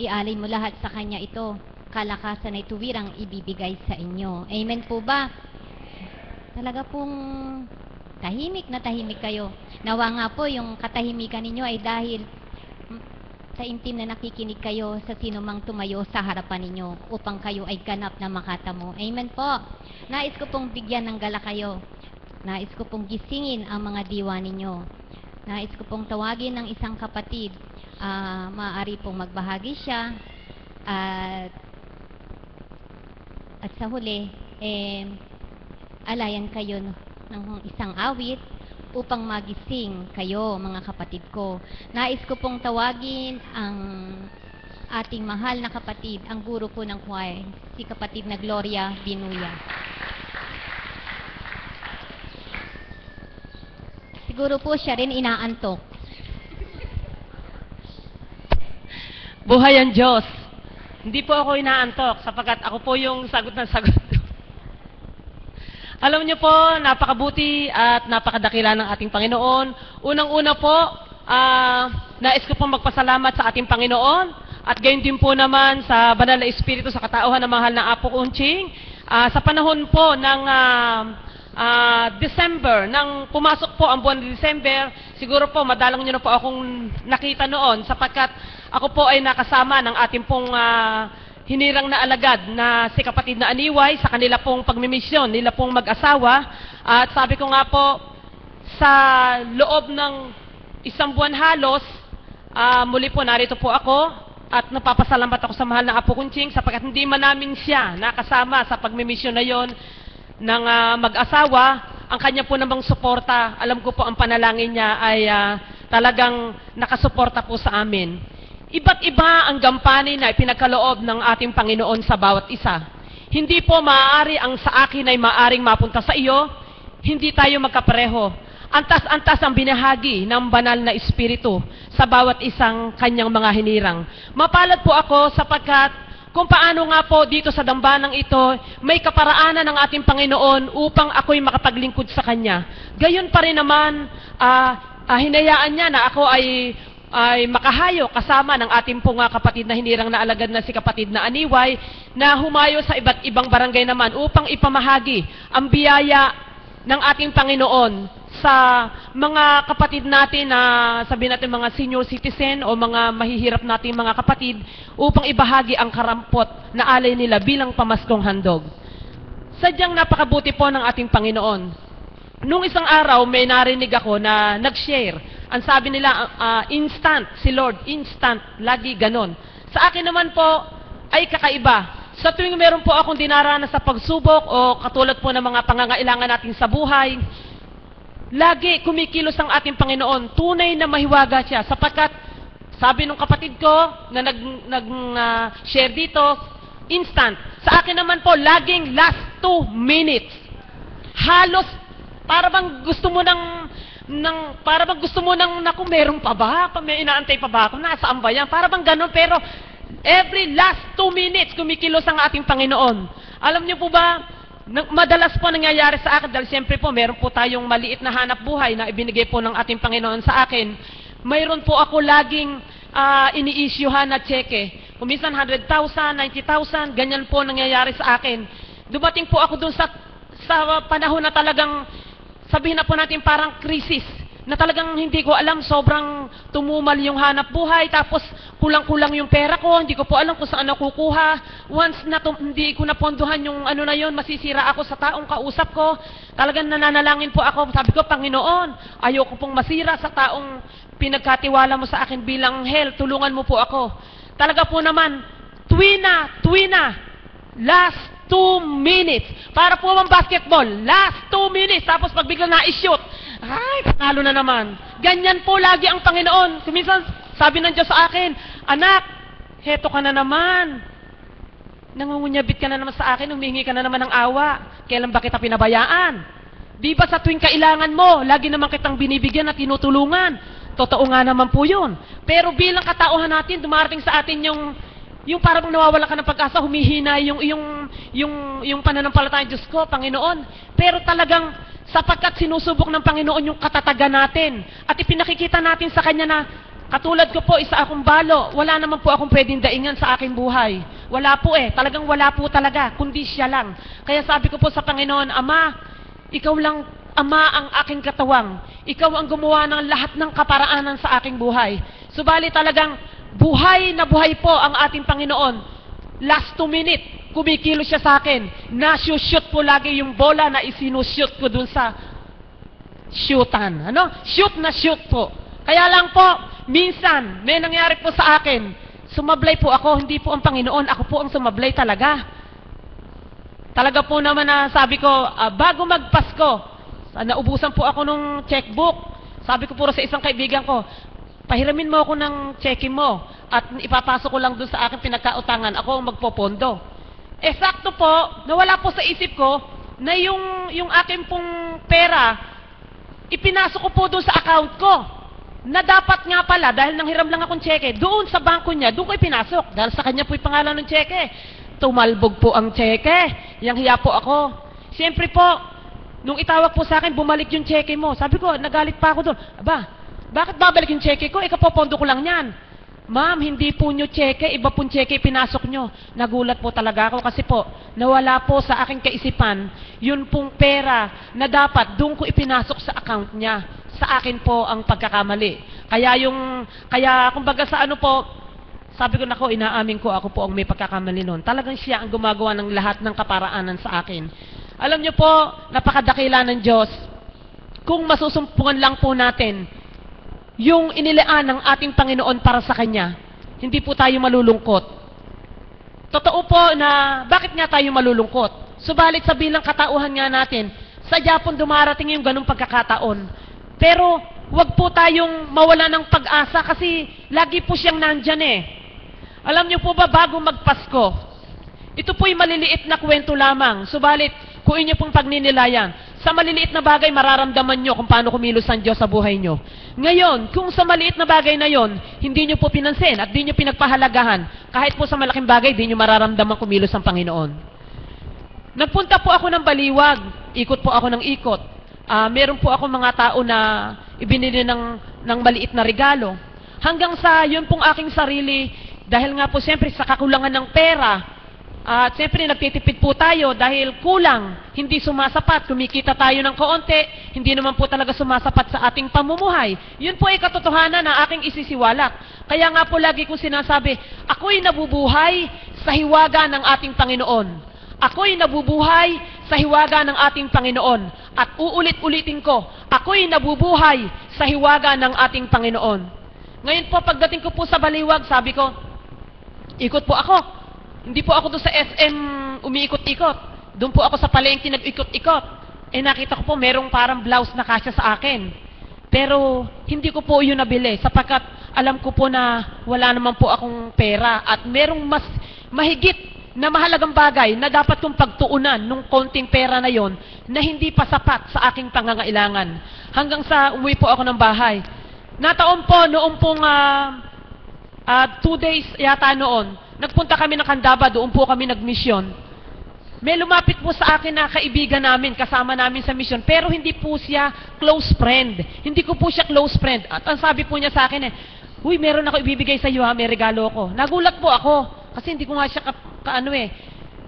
ialay mo lahat sa Kanya ito. Kalakasan ay tuwirang ibibigay sa inyo. Amen po ba? Talaga pong tahimik na tahimik kayo. Nawa nga po yung katahimikan ninyo ay dahil sa intim na nakikinig kayo sa sino mang tumayo sa harapan ninyo upang kayo ay ganap na makatamo. Amen po. Nais ko pong bigyan ng gala kayo. Nais ko pong gisingin ang mga diwa ninyo. Nais ko pong tawagin ng isang kapatid. Maaari pong magbahagi siya. At sa huli, alayan kayo ng isang awit upang magising kayo, mga kapatid ko. Nais ko pong tawagin ang ating mahal na kapatid, ang guro po ng choir, si kapatid na Gloria Binuya. Siguro po siya rin inaantok. Buhay ang Diyos. Hindi po ako inaantok sapagkat ako po yung sagot ng sagot. Alam niyo po, napakabuti at napakadakila ng ating Panginoon. Unang-una po, nais ko po magpasalamat sa ating Panginoon at gayon din po naman sa Banal na Espiritu sa katauhan ng mahal na Apo Kunching. Sa panahon po ng December, nang pumasok po ang buwan ng December, siguro po madalang niyo na po akong nakita noon sapagkat ako po ay nakasama ng ating pong hinirang na alagad na si kapatid na Aniway sa kanila pong pagmimisyon, nila pong mag-asawa. At sabi ko nga po, sa loob ng isang buwan halos, muli po narito po ako at napapasalamat ako sa mahal na Apo Kunching sapagkat hindi man namin siya nakasama sa pagmimisyon na yon ng mag-asawa. Ang kanya po namang suporta, alam ko po ang panalangin niya ay talagang nakasuporta po sa amin. Iba't iba ang gampanin na ipinagkaloob ng ating Panginoon sa bawat isa. Hindi po maaari ang sa akin ay maaring mapunta sa iyo, hindi tayo magkapareho. Antas-antas ang binahagi ng banal na Espiritu sa bawat isang kanyang mga hinirang. Mapalad po ako sapagkat kung paano nga po dito sa dambanang ito, may kaparaanan ng ating Panginoon upang ako'y makapaglingkod sa Kanya. Gayon pa rin naman, hinayaan niya na ako ay makahayo kasama ng ating pong kapatid na hinirang na alagad na si kapatid na Aniway na humayo sa iba't ibang barangay naman upang ipamahagi ang biyaya ng ating Panginoon sa mga kapatid natin na sabihin natin mga senior citizen o mga mahihirap nating mga kapatid upang ibahagi ang karampot na alay nila bilang pamaskong handog. Sadyang napakabuti po ng ating Panginoon. Nung isang araw, may narinig ako na nag-share. Ang sabi nila, instant, si Lord, instant, lagi ganon. Sa akin naman po, ay kakaiba. Sa tuwing meron po akong dinaranas sa pagsubok o katulad po ng mga pangangailangan natin sa buhay, lagi kumikilos ang ating Panginoon. Tunay na mahiwaga siya. Sapagkat, sabi nung kapatid ko na nag-share dito, instant. Sa akin naman po, laging last 2 minutes. Halos, para bang gusto mo naku, meron pa ba? May inaantay pa ba ako? Nasaan ba yan? Para bang ganun, pero every last 2 minutes, kumikilos ang ating Panginoon. Alam niyo po ba, madalas po nangyayari sa akin, dahil siyempre po, meron po tayong maliit na hanap buhay na ibinigay po ng ating Panginoon sa akin. Mayroon po ako laging ini-issuehan na cheque. Kuminsan 100,000, 90,000, ganyan po nangyayari sa akin. Dumating po ako dun sa panahon na talagang, sabihin na po natin parang krisis, na talagang hindi ko alam, sobrang tumumal yung hanap buhay, tapos kulang-kulang yung pera ko, hindi ko po alam kung saan ako kukuha. Once na hindi ko napondohan yung ano na yun, masisira ako sa taong kausap ko. Talagang nananalangin po ako, sabi ko, Panginoon, ayoko pong masira sa taong pinagkatiwala mo sa akin bilang anghel, tulungan mo po ako. Talaga po naman, tuwina, last 2 minutes. Para po ang basketball, last 2 minutes, tapos pag bigla na-shoot, ay, panalo na naman. Ganyan po lagi ang Panginoon. Kuminsan, sabi ng Diyos sa akin, anak, heto ka na naman. Nangungunyabit ka na naman sa akin, humingi ka na naman ng awa. Kailan ba kita pinabayaan? Di ba sa tuwing kailangan mo, lagi naman kitang binibigyan at tinutulungan? Totoo nga naman po yun. Pero bilang katauhan natin, dumarating sa atin yung parang nawawala ka ng pag-asa, humihina yung pananampalataya, Diyos ko, Panginoon. Pero talagang sapagkat sinusubok ng Panginoon yung katatagan natin at ipinakikita natin sa Kanya na katulad ko po, isa akong balo, wala naman po akong pwedeng daingan sa aking buhay. Wala po talagang wala po talaga, kundi siya lang. Kaya sabi ko po sa Panginoon, Ama, ikaw lang, Ama, ang aking katawang. Ikaw ang gumawa ng lahat ng kaparaanan sa aking buhay. Subalit talagang buhay na buhay po ang ating Panginoon. Last 2 minutes, kumikilos siya sa akin. Na-shoot po lagi yung bola na isinushoot ko dun sa shootan. Shoot na shoot po. Kaya lang po, minsan, may nangyari po sa akin. Sumablay po ako, hindi po ang Panginoon. Ako po ang sumablay talaga. Talaga po naman na sabi ko, bago magpasko, naubusan po ako nung checkbook. Sabi ko po sa isang kaibigan ko, pahiramin mo ako ng cheque mo at ipapasok ko lang dun sa aking pinagkautangan. Ako ang magpopondo. Sakto po, nawala po sa isip ko na yung aking pong pera, ipinasok ko po dun sa account ko. Na dapat nga pala, dahil nanghiram lang akong cheque, doon sa bangko niya, doon ko ipinasok. Dahil sa kanya po yung pangalan ng cheque. Tumalbog po ang cheque. Yang hiya po ako. Siyempre po, nung itawag po sa akin, bumalik yung cheque mo. Sabi ko, nagalit pa ako doon. Aba, bakit babalik yung cheque ko? Ikapopondo ko lang yan. Ma'am, hindi po nyo cheque, iba pong cheque pinasok nyo. Nagulat po talaga ako kasi po, nawala po sa aking kaisipan, yun pong pera na dapat doon ko ipinasok sa account niya. Sa akin po ang pagkakamali. Kaya kumbaga sa ano po, sabi ko nako, inaamin ko, ako po ang may pagkakamali noon. Talagang siya ang gumagawa ng lahat ng kaparaanan sa akin. Alam nyo po, napakadakila ng Diyos. Kung masusumpungan lang po natin yung inilaan ng ating Panginoon para sa Kanya, hindi po tayo malulungkot. Totoo po na bakit nga tayo malulungkot? Subalit sa bilang katauhan nga natin, sadya pong dumarating yung ganung pagkakataon. Pero wag po tayong mawala ng pag-asa kasi lagi po siyang nandyan Alam niyo po ba, bago magpasko, ito po'y maliliit na kwento lamang. Subalit, kung inyo pong pagninilayan, sa maliliit na bagay, mararamdaman nyo kung paano kumilos ang Diyos sa buhay nyo. Ngayon, kung sa maliit na bagay na yon, hindi nyo po pinansin at di nyo pinagpahalagahan, kahit po sa malaking bagay, di nyo mararamdaman kumilos ang Panginoon. Nagpunta po ako ng Baliwag, ikot po ako ng ikot. Meron po ako mga tao na ibinili ng maliit na regalo. Hanggang sa yun pong aking sarili, dahil nga po siyempre sa kakulangan ng pera, At siyempre, nagtitipid po tayo dahil kulang, hindi sumasapat, kumikita tayo ng kaunti, hindi naman po talaga sumasapat sa ating pamumuhay. Yun po ay katotohanan na aking isisiwalat. Kaya nga po lagi kong sinasabi, ako'y nabubuhay sa hiwaga ng ating Panginoon. Ako'y nabubuhay sa hiwaga ng ating Panginoon. At uulit-ulitin ko, ako'y nabubuhay sa hiwaga ng ating Panginoon. Ngayon po, pagdating ko po sa Baliwag, sabi ko, ikot po ako. Hindi po ako doon sa SM umiikot-ikot. Doon po ako sa palengke nag-ikot-ikot. Nakita ko po merong parang blouse na kasya sa akin. Pero hindi ko po yun nabili sapagkat alam ko po na wala naman po akong pera at merong mas mahigit na mahalagang bagay na dapat kong pagtuunan nung konting pera na yon na hindi pa sapat sa aking pangangailangan. Hanggang sa umuwi po ako ng bahay. Nataon po noong pong 2 days yata noon, nagpunta kami ng Candaba, doon po kami nagmisyon. May lumapit po sa akin na kaibigan namin, kasama namin sa misyon, pero hindi po siya close friend. Hindi ko po siya close friend. At ang sabi po niya sa akin "Uy, meron ako ibibigay sa iyo ha, may regalo ko." Nagulat po ako, kasi hindi ko nga siya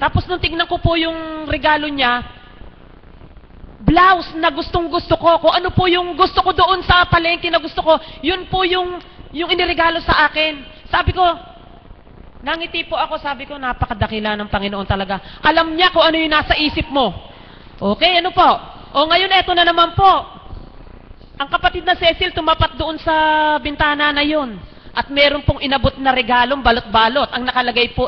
Tapos nung tignan ko po yung regalo niya, blouse na gustong-gusto ko. Kung ano po yung gusto ko doon sa palengke na gusto ko, yun po yung iniregalo sa akin. Sabi ko, nangiti po ako, sabi ko, napakadakila ng Panginoon talaga. Alam niya kung ano yung nasa isip mo. Okay, ano po? O ngayon, eto na naman po. Ang kapatid na Cecil tumapat doon sa bintana na yun. At meron pong inabot na regalong balot-balot. Ang nakalagay po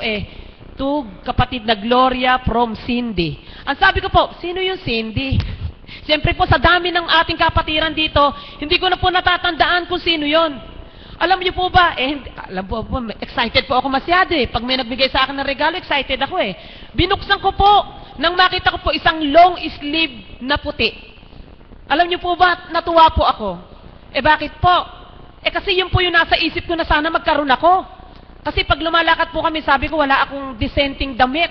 to kapatid na Gloria from Cindy. Ang sabi ko po, sino yung Cindy? Siyempre po, sa dami ng ating kapatiran dito, hindi ko na po natatandaan kung sino yon. Alam niyo po ba, alam po, excited po ako masyado Pag may nagbigay sa akin ng regalo, excited ako Binuksan ko po, nang makita ko po isang long sleeve na puti. Alam niyo po ba, natuwa po ako. Bakit po? Kasi yun po yung nasa isip ko na sana magkaroon ako. Kasi pag lumalakad po kami, sabi ko, wala akong dissenting damit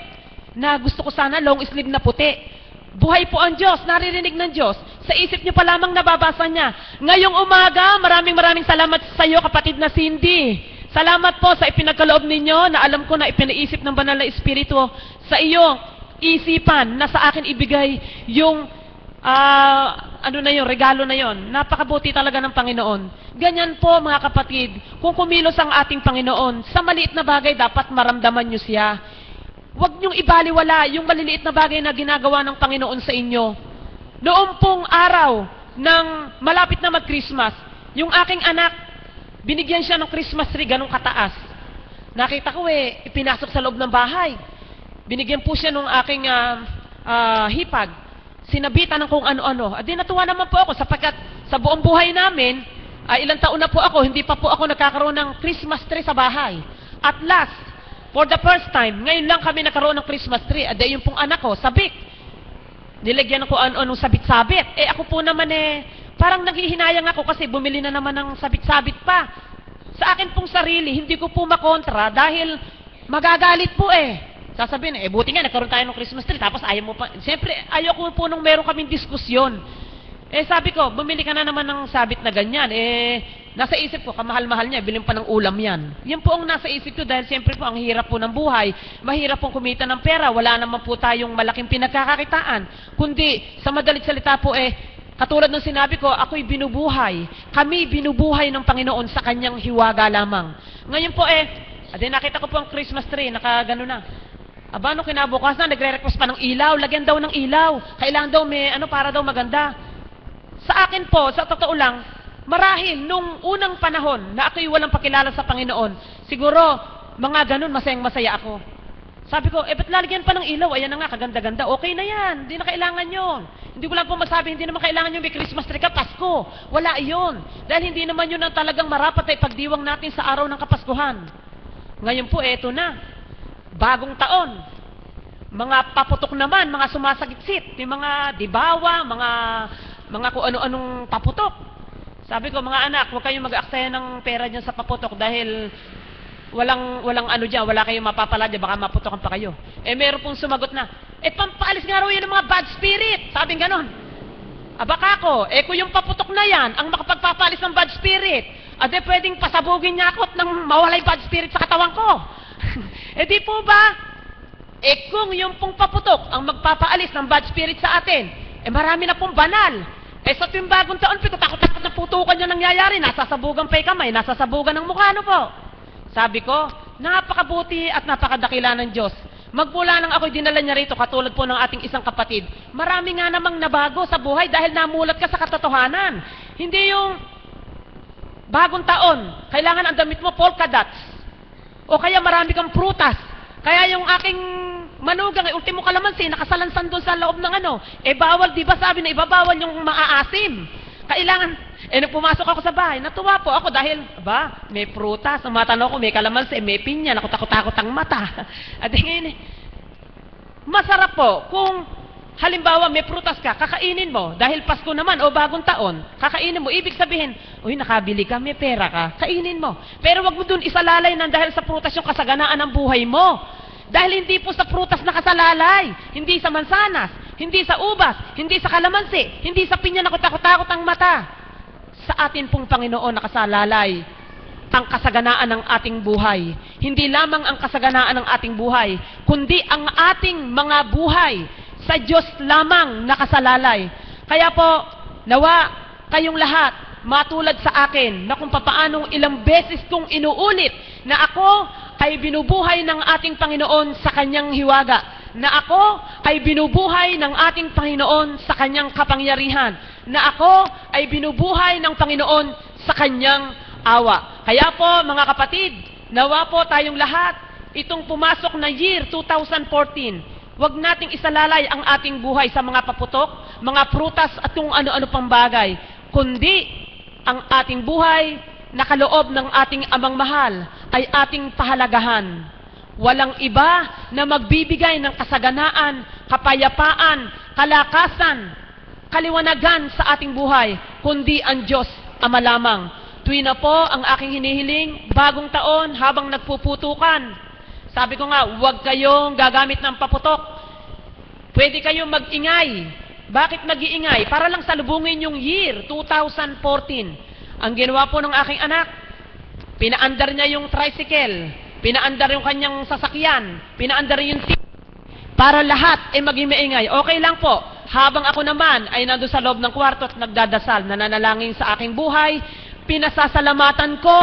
na gusto ko sana long sleeve na puti. Buhay po ang Diyos, naririnig ng Diyos. Sa isip niyo pa lamang nababasa niya. Ngayong umaga, maraming salamat sa iyo, kapatid na Cindy. Salamat po sa ipinagkaloob ninyo na alam ko na ipinaisip ng Banal na Espiritu sa iyo, isipan na sa akin ibigay yung regalo na yon. Napakabuti talaga ng Panginoon. Ganyan po mga kapatid, kung kumilos ang ating Panginoon, sa maliit na bagay dapat maramdaman niyo siya. Huwag niyong ibaliwala yung maliliit na bagay na ginagawa ng Panginoon sa inyo. Noong pong araw ng malapit na mag-Christmas, yung aking anak, binigyan siya ng Christmas tree, ganong kataas. Nakita ko ipinasok sa loob ng bahay. Binigyan po siya ng aking hipag. Sinabitan ng kung ano-ano. At natuwa naman po ako sapagkat sa buong buhay namin, ilang taon na po ako, hindi pa po ako nagkakaroon ng Christmas tree sa bahay. At last, for the first time, ngayon lang kami nagkaroon ng Christmas tree. Yung pong anak ko, sabik. Nilagyan ko ano sabit-sabit. Ako po naman parang naghihinayang ako kasi bumili na naman ng sabit-sabit pa. Sa akin pong sarili, hindi ko po makontra dahil magagalit po Sasabihin, buti nga, nagkaroon tayo ng Christmas tree, tapos ayaw mo pa. Siyempre, ayaw ko po nung meron kaming diskusyon. Sabi ko, bumili ka na naman ng sabit na ganyan. Nasa isip ko, kamahal-mahal niya, bilhin pa ng ulam yan. Yan po ang nasa isip ko dahil siyempre po ang hirap po ng buhay. Mahirap pong kumita ng pera. Wala naman po tayong malaking pinagkakakitaan. Kundi, sa madalit salita po katulad ng sinabi ko, ako'y binubuhay. Kami binubuhay ng Panginoon sa kanyang hiwaga lamang. Ngayon po nakita ko po ang Christmas tree, nakagano na. Nung kinabukasan, nagre-request pa ng ilaw. Lagyan daw ng ilaw. Kailangan daw may para daw maganda. Sa akin po, sa totoo lang, marahil nung unang panahon na ako'y walang pakilala sa Panginoon, siguro, mga ganun, masayang-masaya ako. Sabi ko, ba't lalagyan pa ng ilaw? Ayan na nga, kaganda-ganda. Okay na yan. Hindi na kailangan yun. Hindi ko lang po masabi, hindi naman kailangan yung may Christmas tree ka, Pasko. Wala yun. Dahil hindi naman yun ang talagang marapat ay pagdiwang natin sa araw ng Kapaskuhan. Ngayon po, eto na. Bagong taon. Mga paputok naman, mga sumasagitsit. Yung mga dibawa, mga kung ano-anong paputok. Sabi ko, mga anak, huwag kayong mag-aaksaya ng pera dyan sa paputok dahil walang ano dyan, wala kayong mapapala dyan, baka maputokan pa kayo. Meron pong sumagot na, pampaalis nga raw yun ng mga bad spirit. Sabing ganon. Baka ko, kung yung paputok na yan, ang makapagpapalis ng bad spirit, pwedeng pasabugin niya ako nang mawala yung bad spirit sa katawan ko. Di po ba? kung yung pong paputok ang magpapaalis ng bad spirit sa atin, marami na pong banal. Sa tuwing bagong taon, takot-takot na putukan yung nangyayari. Nasasabugan pa yung kamay, nasasabugan ng mukha, ano po? Sabi ko, napakabuti at napakadakila ng Diyos. Magmula nang ako'y dinala niya rito, katulad po ng ating isang kapatid, marami nga namang nabago sa buhay dahil namulat ka sa katotohanan. Hindi yung bagong taon, kailangan ang damit mo polka dots. O kaya marami kang prutas. Kaya yung aking manugang, ultimo kalamansi, nakasalansan doon sa loob ng bawal, di ba sabi na ibabawal yung maaasim. Kailangan, nung pumasok ako sa bahay, natuwa po ako dahil, may prutas, ang matanaw ko, may kalamansi, may pinya, nakutakot-takot ang mata. At ngayon, masarap po, kung halimbawa may prutas ka, kakainin mo, dahil Pasko naman o bagong taon, kakainin mo, ibig sabihin, nakabili ka, may pera ka, kainin mo. Pero wag mo dun isalalay nang dahil sa prutas yung kasaganaan ng buhay mo. Dahil hindi po sa prutas nakasalalay, hindi sa mansanas, hindi sa ubas, hindi sa kalamansi, hindi sa pinya nakutakot-takot ang mata. Sa atin pong Panginoon nakasalalay ang kasaganaan ng ating buhay. Hindi lamang ang kasaganaan ng ating buhay, kundi ang ating mga buhay sa Diyos lamang nakasalalay. Kaya po, nawa kayong lahat matulad sa akin na kung papaanong ilang beses kong inuulit na ako ay binubuhay ng ating Panginoon sa kanyang hiwaga, na ako ay binubuhay ng ating Panginoon sa kanyang kapangyarihan, na ako ay binubuhay ng Panginoon sa kanyang awa. Kaya po mga kapatid, nawa po tayong lahat, itong pumasok na year 2014, wag nating isalalay ang ating buhay sa mga paputok, mga prutas at kung ano-ano pang bagay, kundi ang ating buhay na kaloob ng ating amang mahal ay ating pahalagahan. Walang iba na magbibigay ng kasaganaan, kapayapaan, kalakasan, kaliwanagan sa ating buhay, kundi ang Diyos Ama lamang. Tuwi na po ang aking hinihiling, bagong taon habang nagpuputukan. Sabi ko nga, huwag kayong gagamit ng paputok. Pwede kayong mag-ingay. Bakit mag-iingay? Para lang salubungin yung year 2014. Ang ginawa po ng aking anak, pinaandar niya yung tricycle, pinaandar yung kanyang sasakyan, pinaandar yung para lahat ay maging maingay. Okay lang po. Habang ako naman ay nandun sa loob ng kwarto at nagdadasal, nananalangin sa aking buhay, pinasasalamatan ko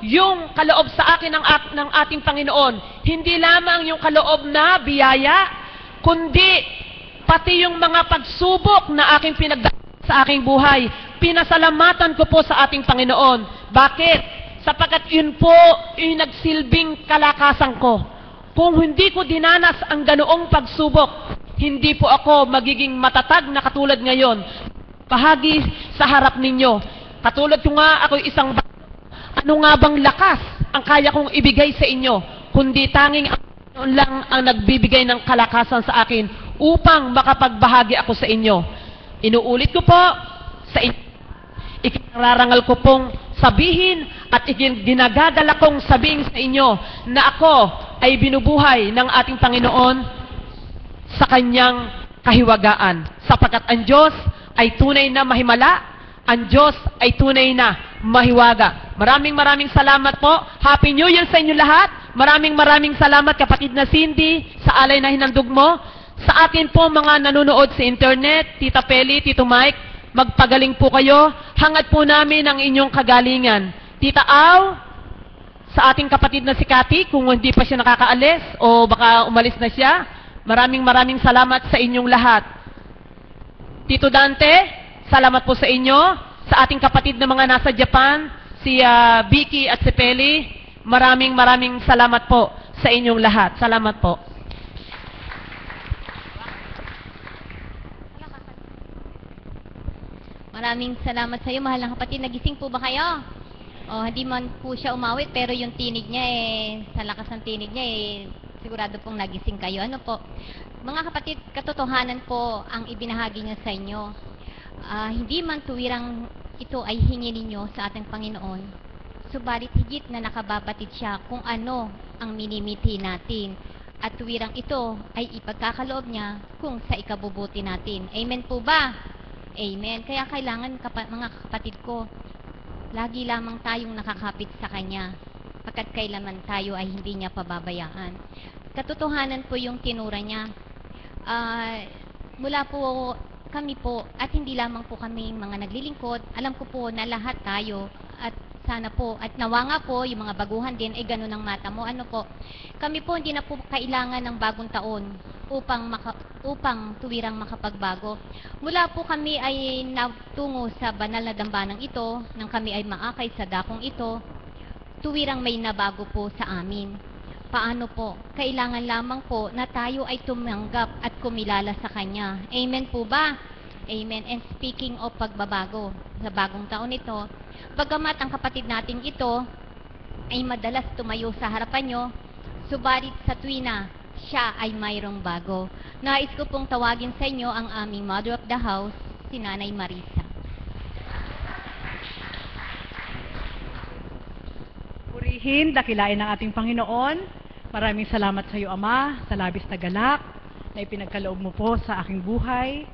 yung kaloob sa akin ng ating Panginoon. Hindi lamang yung kaloob na biyaya, kundi pati yung mga pagsubok na aking pinagdaanan sa aking buhay. Pinasalamatan ko po sa ating Panginoon. Bakit? Sapagkat yun po yung nagsilbing kalakasan ko. Kung hindi ko dinanas ang ganoong pagsubok, hindi po ako magiging matatag na katulad ngayon. Bahagi sa harap ninyo. Katulad ko nga, ako isang ano nga bang lakas ang kaya kong ibigay sa inyo, kundi tanging ang Panginoon lang ang nagbibigay ng kalakasan sa akin upang makapagbahagi ako sa inyo. Inuulit ko po sa inyo. Ikinararangal ko pong sabihin at ginagagala kong sabihin sa inyo na ako ay binubuhay ng ating Panginoon sa kanyang kahiwagaan. Sapagkat ang Diyos ay tunay na mahimala, ang Diyos ay tunay na mahiwaga. Maraming salamat po. Happy New Year sa inyo lahat. Maraming salamat kapatid na Cindy sa alay na hinandog mo. Sa atin po mga nanonood sa internet, Tita Peli, Tito Mike, magpagaling po kayo. Hangad po namin ang inyong kagalingan. Tita Au, sa ating kapatid na si Cathy, kung hindi pa siya nakakaalis o baka umalis na siya, maraming salamat sa inyong lahat. Tito Dante, salamat po sa inyo. Sa ating kapatid na mga nasa Japan, si Vicky at si Peli, maraming salamat po sa inyong lahat. Salamat po. Maraming salamat sa iyo, mahal na kapatid. Nagising po ba kayo? Hindi man po siya umawit, pero yung tinig niya sa lakas ng tinig niya sigurado pong nagising kayo. Ano po? Mga kapatid, katotohanan po ang ibinahagi niya sa inyo. Hindi man tuwirang ito ay hingi ninyo sa ating Panginoon, subalit higit na nakababatid siya kung ano ang minimiti natin. At tuwirang ito ay ipagkakaloob niya kung sa ikabubuti natin. Amen po ba? Amen. Kaya kailangan, mga kapatid ko, lagi lamang tayong nakakapit sa Kanya, pagkat kailanman tayo ay hindi niya pababayaan. katotohanan po yung tinura niya. Mula po kami po, at hindi lamang po kami mga naglilingkod, alam ko po na lahat tayo, at sana po, at nawa nga po, yung mga baguhan din, ay ganun ang mata mo. Ano po, kami po hindi na po kailangan ng bagong taon upang tuwirang makapagbago. Mula po kami ay natungo sa banal na dambanang ito, nang kami ay maakay sa dakong ito, tuwirang may nabago po sa amin. Paano po? Kailangan lamang po na tayo ay tumanggap at kumilala sa Kanya. Amen po ba? Amen. And speaking of pagbabago, sa bagong taon ito, bagamat ang kapatid nating ito ay madalas tumayo sa harapan nyo, subalit sa tuwina, siya ay mayroong bago. Nais ko pong tawagin sa inyo ang aming Mother of the House, si Nanay Marisa. Purihin, dakilain ng ating Panginoon. Maraming salamat sa iyo, Ama, sa labis na galak na ipinagkaloob mo po sa aking buhay,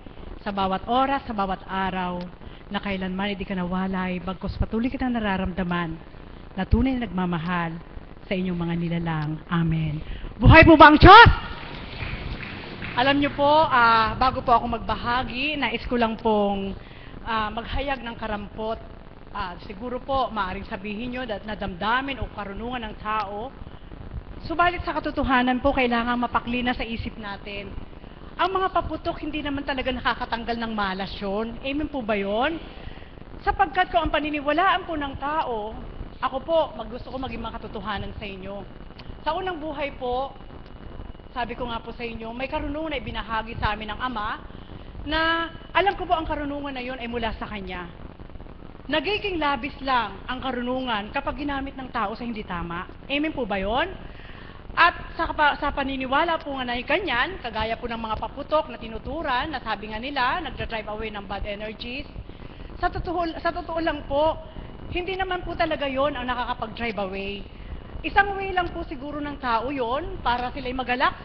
sa bawat oras, sa bawat araw, na kailanman hindi ka nawalay, bagkus patuloy kitang nararamdaman na tunay na nagmamahal sa inyong mga nilalang. Amen. Buhay po ba ang Diyos? Alam niyo po, bago po ako magbahagi, nais ko lang pong maghayag ng karampot. Siguro po, maaaring sabihin nyo na damdamin o karunungan ng tao. Subalit sa katotohanan po, kailangan mapaklina sa isip natin. Ang mga paputok, hindi naman talaga nakakatanggal ng malas yun. Amen po ba yun? Sapagkat ko ang paniniwalaan po ng tao, ako po, gusto ko maging makatotohanan sa inyo. Sa unang buhay po, sabi ko nga po sa inyo, may karunungan na ibinahagi sa amin ng Ama, na alam ko po ang karunungan na yun ay mula sa Kanya. Nagiging labis lang ang karunungan kapag ginamit ng tao sa hindi tama. Amen po ba yun? At sa paniniwala po nga na ganyan, kagaya po ng mga paputok na tinuturan, na sabi nga nila, nagdra-drive away ng bad energies. Sa totoo lang po, hindi naman po talaga yon ang nakakapag-drive away. Isang way lang po siguro ng tao yon para sila'y magalak.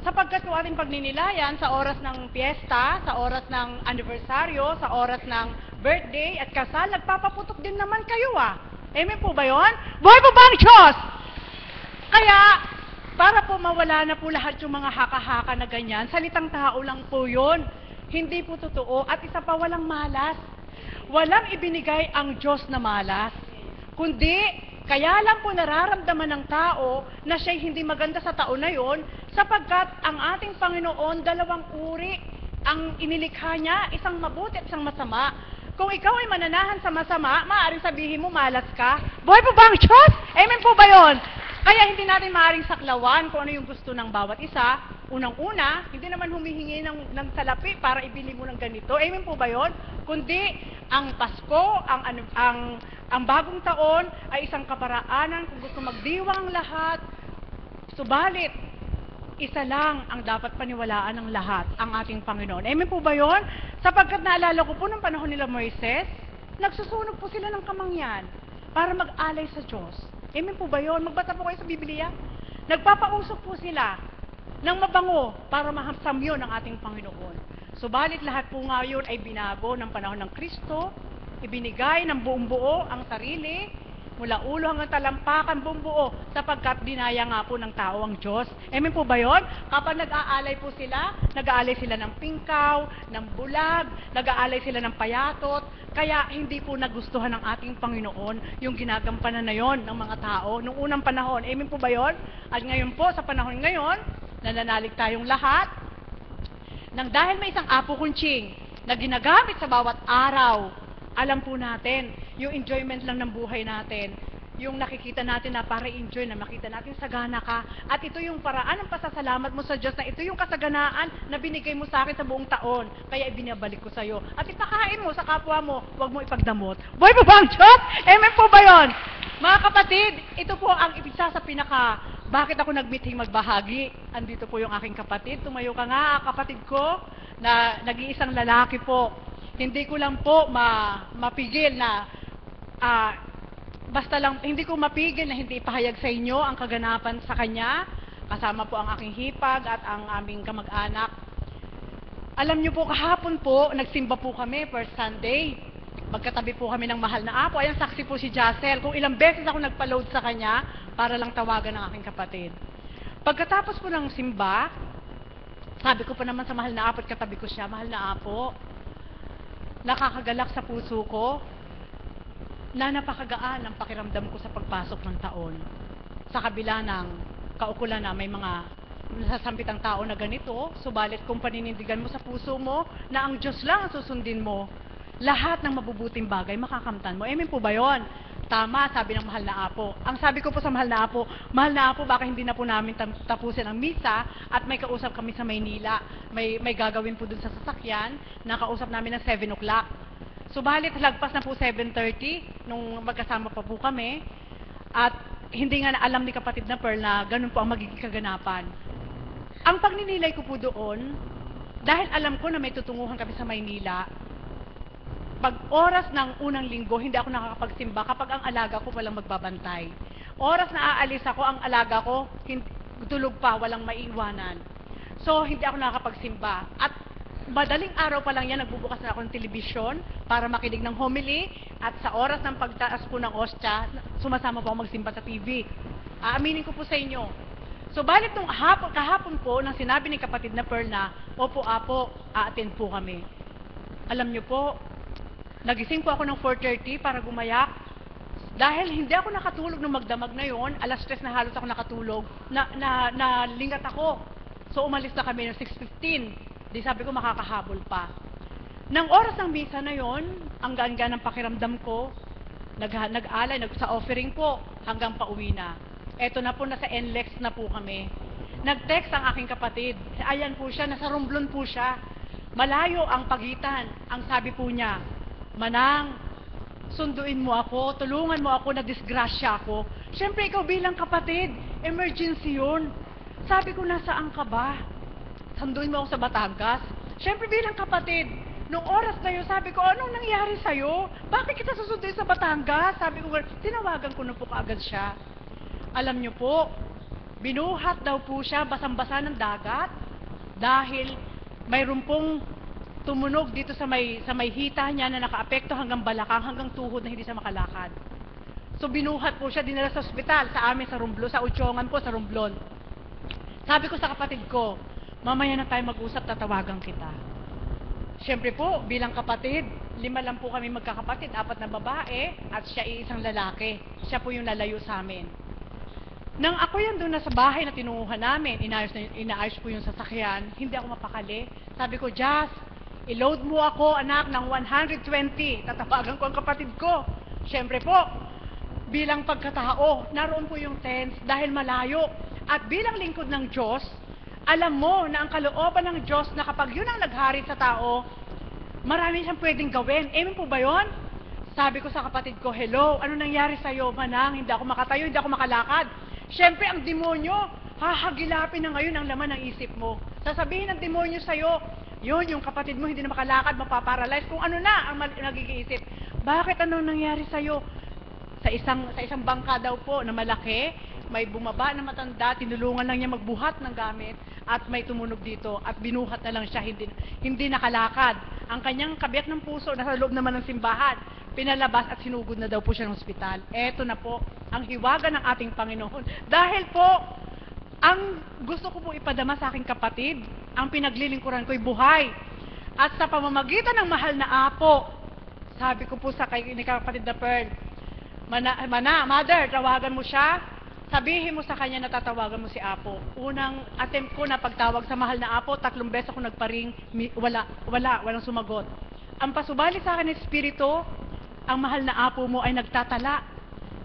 Sapagkat kung ating pagninilayan sa oras ng piyesta, sa oras ng anibersaryo, sa oras ng birthday at kasal, nagpapaputok din naman kayo Amen po ba yon? Buhay po ba ang Diyos? Kaya, para po mawala na po lahat yung mga haka-haka na ganyan, salitang tao lang po yun. Hindi po totoo. At isa pa, walang malas. Walang ibinigay ang Diyos na malas. Kundi, kaya lang po nararamdaman ng tao na siya'y hindi maganda sa taon na yon, sapagkat ang ating Panginoon, dalawang uri ang inilikha niya, isang mabuti at isang masama. Kung ikaw ay mananahan sa masama, maaaring sabihin mo, malas ka. Buhay po ba ang Diyos? Amen po ba yon? Kaya hindi natin maaaring saklawan kung ano yung gusto ng bawat isa. Unang-una, hindi naman humihingi ng salapi para ibili mo ng ganito. Amen po ba yon? Kundi, ang Pasko, ang bagong taon ay isang kaparaanan kung gusto magdiwang ang lahat. Subalit, isa lang ang dapat paniwalaan ng lahat, ang ating Panginoon. Amen po ba yon? Sapagkat naalala ko po ng panahon nila Moises, nagsusunog po sila ng kamangyan para mag-alay sa Diyos. Amen po ba yun? Magbasa po kayo sa Biblia. Nagpapausok po sila ng mabango para mahamsam yun ng ating Panginoon. Subalit lahat po nga yun ay binago ng panahon ng Kristo, ibinigay ng buong buo ang sarili, mula ulo hanggang talampakan buong buo, sapagkat dinaya nga po ng tao ang Diyos. Amen po ba yun? Kapag nag-aalay po sila, nag-aalay sila ng pingkaw, ng bulag, nag-aalay sila ng payatot, kaya hindi po nagustuhan ng ating Panginoon yung ginagampanan na yon ng mga tao noong unang panahon. Amen po ba yun? At ngayon po, sa panahon ngayon, nananalig tayong lahat, nang dahil may isang apo kunching na ginagamit sa bawat araw, alam po natin, yung enjoyment lang ng buhay natin, yung nakikita natin na para enjoy, na makita natin sagana ka, at ito yung paraan ng pasasalamat mo sa Diyos, na ito yung kasaganaan na binigay mo sa akin sa buong taon, kaya ibinabalik ko sa iyo. At ipakain mo sa kapwa mo, huwag mo ipagdamot. Buhay po ba ang Diyos? Amen po ba yun? Mga kapatid, ito po ang isa sa bakit ako nag-meeting magbahagi. Andito po yung aking kapatid. Tumayo ka nga, kapatid ko, na nag-iisang lalaki po. Hindi ko lang po mapigil na, hindi ko mapigil na hindi ipahayag sa inyo ang kaganapan sa kanya. Kasama po ang aking hipag at ang aming kamag-anak. Alam niyo po, kahapon po, nagsimba po kami first Sunday. Magkatabi po kami ng mahal na apo. Ayan, saksi po si Jacel. Kung ilang beses ako nagpa-load sa kanya para lang tawagan ng aking kapatid. Pagkatapos po ng simba, sabi ko pa naman sa mahal na apo at katabi ko siya, mahal na apo, nakakagalak sa puso ko na napakagaan ang pakiramdam ko sa pagpasok ng taon. Sa kabila ng kaukulan na may mga nasasampit ang tao na ganito, subalit kung paninindigan mo sa puso mo na ang Diyos lang ang susundin mo, lahat ng mabubuting bagay makakamtan mo. Amen po ba yun? Tama, sabi ng mahal na apo. Ang sabi ko po sa mahal na apo, baka hindi na po namin tapusin ang misa at may kausap kami sa Maynila. May gagawin po dun sa sasakyan, nakausap namin ng 7 o'clock. Subalit, lagpas na po 7:30 nung magkasama pa po kami at hindi nga na alam ni kapatid na Pearl na ganun po ang magiging kaganapan. Ang pagninilay ko po doon, dahil alam ko na may tutunguhan kami sa Maynila, pag oras ng unang linggo, hindi ako nakakapagsimba kapag ang alaga ko walang magbabantay. Oras na aalis ako, ang alaga ko tulog pa, walang maiiwanan. So, hindi ako nakakapagsimba. At madaling araw pa lang yan, nagbubukas na ako ng telebisyon para makinig ng homily at sa oras ng pagtaas po ng ostya, sumasama po ako magsimba sa TV. Aaminin ko po sa inyo. So, balit nung kahapon po, nang sinabi ni kapatid na Pearl na, opo, apo, a-attend po kami. Alam nyo po, nagising po ako ng 4:30 para gumayak. Dahil hindi ako nakatulog nung magdamag na yon, alas 3 na halos ako nakatulog, nalingat ako. So umalis na kami ng 6:15. Di sabi ko makakahabol pa. Nang oras ng misa na yon, ang gaan-gaan ng pakiramdam ko, nag-alay, sa offering po, hanggang pauwi na. Eto na po, nasa NLEX na po kami. Nag-text ang aking kapatid. Ayan po siya, nasa Romblon po siya. Malayo ang pagitan. Ang sabi po niya, Manang, sunduin mo ako, tulungan mo ako, na disgrasya ako. Siyempre, ikaw bilang kapatid, emergency yun. Sabi ko, nasaan ka ba? Sunduin mo ako sa Batangas. Siyempre, bilang kapatid, nung oras na yun, sabi ko, anong nangyari sa'yo? Bakit kita susunduin sa Batangas? Sabi ko, tinawagan ko na po kaagad siya. Alam niyo po, binuhat daw po siya, basang-basa ng dagat, dahil mayroon pong tumunog dito sa may hita niya na nakaapekto hanggang balakang, hanggang tuhod na hindi siya makalakad. So binuhat po siya, dinala sa ospital, sa amin sa Romblon, sa Uchongan po, sa Romblon. Sabi ko sa kapatid ko, mamaya na tayo mag-usap, tatawagan kita. Siyempre po, bilang kapatid, 5 lang po kami magkakapatid, 4 na babae, at siya isang lalaki. Siya po yung lalayo sa amin. Nang ako yan doon na sa bahay na tinunguhan namin, inaayos po yung sasakyan, hindi ako mapakali. Sabi ko, Jazz, i-load mo ako, anak, ng 120. Tatawagan ko ang kapatid ko. Siyempre po, bilang pagkatao, naroon po yung tents dahil malayo. At bilang lingkod ng Diyos, alam mo na ang kalooban ng Diyos na kapag yun ang naghari sa tao, marami siyang pwedeng gawin. Amen po ba yun? Sabi ko sa kapatid ko, hello, ano nangyari sa'yo, Manang? Hindi ako makatayo, hindi ako makalakad. Siyempre, ang demonyo, hahagilapin na ngayon ang laman ng isip mo. Sasabihin ng demonyo sa'yo, yun, yung kapatid mo hindi na makalakad, mapaparalyze, kung ano na ang nagiging isip. Bakit ano nangyari sa'yo? Sa isang bangka daw po na malaki, may bumaba na matanda, tinulungan lang niya magbuhat ng gamit, at may tumunog dito, at binuhat na lang siya, hindi nakalakad. Ang kanyang kabiyak ng puso, nasa loob naman ng simbahan, pinalabas at sinugod na daw po siya ng ospital. Eto na po, ang hiwaga ng ating Panginoon. Dahil po, ang gusto ko po ipadama sa aking kapatid, ang pinaglilingkuran ko'y buhay. At sa pamamagitan ng mahal na apo, sabi ko po sa kapatid na Pearl, Mother, tawagan mo siya, sabihin mo sa kanya na tatawagan mo si apo. Unang attempt ko na pagtawag sa mahal na apo, 3 beses ako nagparing, walang sumagot. Ang pasubali sa akin ng Espiritu, ang mahal na apo mo ay nagtatala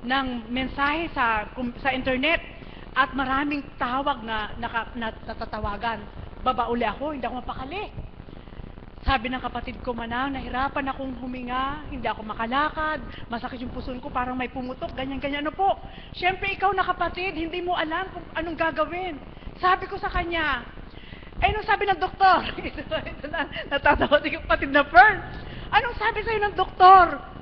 ng mensahe sa internet, at maraming tawag na natatawagan. Babauli ako, hindi ako mapakali. Sabi ng kapatid ko, Manang, nahirapan akong huminga, hindi ako makalakad, masakit yung puso ko, parang may pumutok, ganyan-ganyan. Ano po? Siyempre, ikaw na kapatid, hindi mo alam kung anong gagawin. Sabi ko sa kanya, anong sabi ng doktor? Natatawa din yung kapatid na Pearl. Anong sabi sa'yo ng doktor?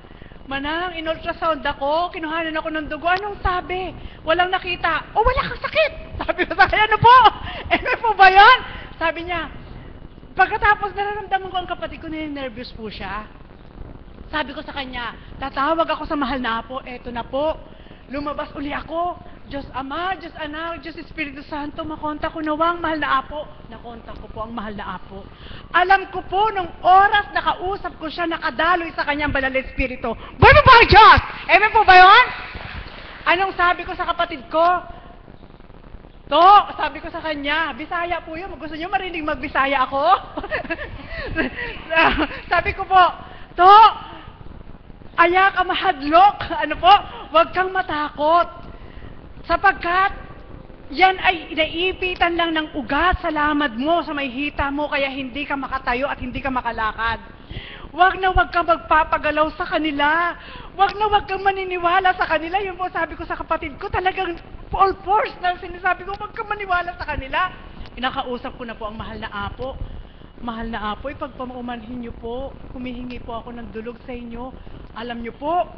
Manang, in-ultrasound ako, kinuhanan ako ng dugo. Anong sabi? Walang nakita. O, wala kang sakit! Sabi ko sa kanya, ano po? Ano po ba yan? Sabi niya, pagkatapos nararamdaman ko ang kapatid ko, nervous po siya. Sabi ko sa kanya, tatawag ako sa mahal na apo, eto na po. Lumabas uli ako, Diyos Ama, Diyos Anak, Diyos Espiritu Santo, makontak ko nawang mahal na Apo. Nakontak ko po ang mahal na Apo. Alam ko po, nung oras nakausap ko siya, nakadaloy sa kanyang banal na Espiritu. Buhay po ba ang Diyos? Amen po ba yun? Anong sabi ko sa kapatid ko? To, sabi ko sa kanya, Bisaya po yun. Gusto niyo marinig mag-Bisaya ako? Sabi ko po, To, aya ka mahadlok. Ano po? Huwag kang matakot. Sapagkat, yan ay naiipitan lang ng ugat sa lamad mo, sa may hita mo, kaya hindi ka makatayo at hindi ka makalakad. Huwag na huwag kang magpapagalaw sa kanila. Huwag na huwag kang maniniwala sa kanila. Yun po sabi ko sa kapatid ko, talagang all force na sinasabi ko, huwag kang maniwala sa kanila. Inakausap ko na po ang mahal na Apo. Mahal na Apo, ipagpamaumanhin niyo po, humihingi po ako ng dulog sa inyo. Alam niyo po,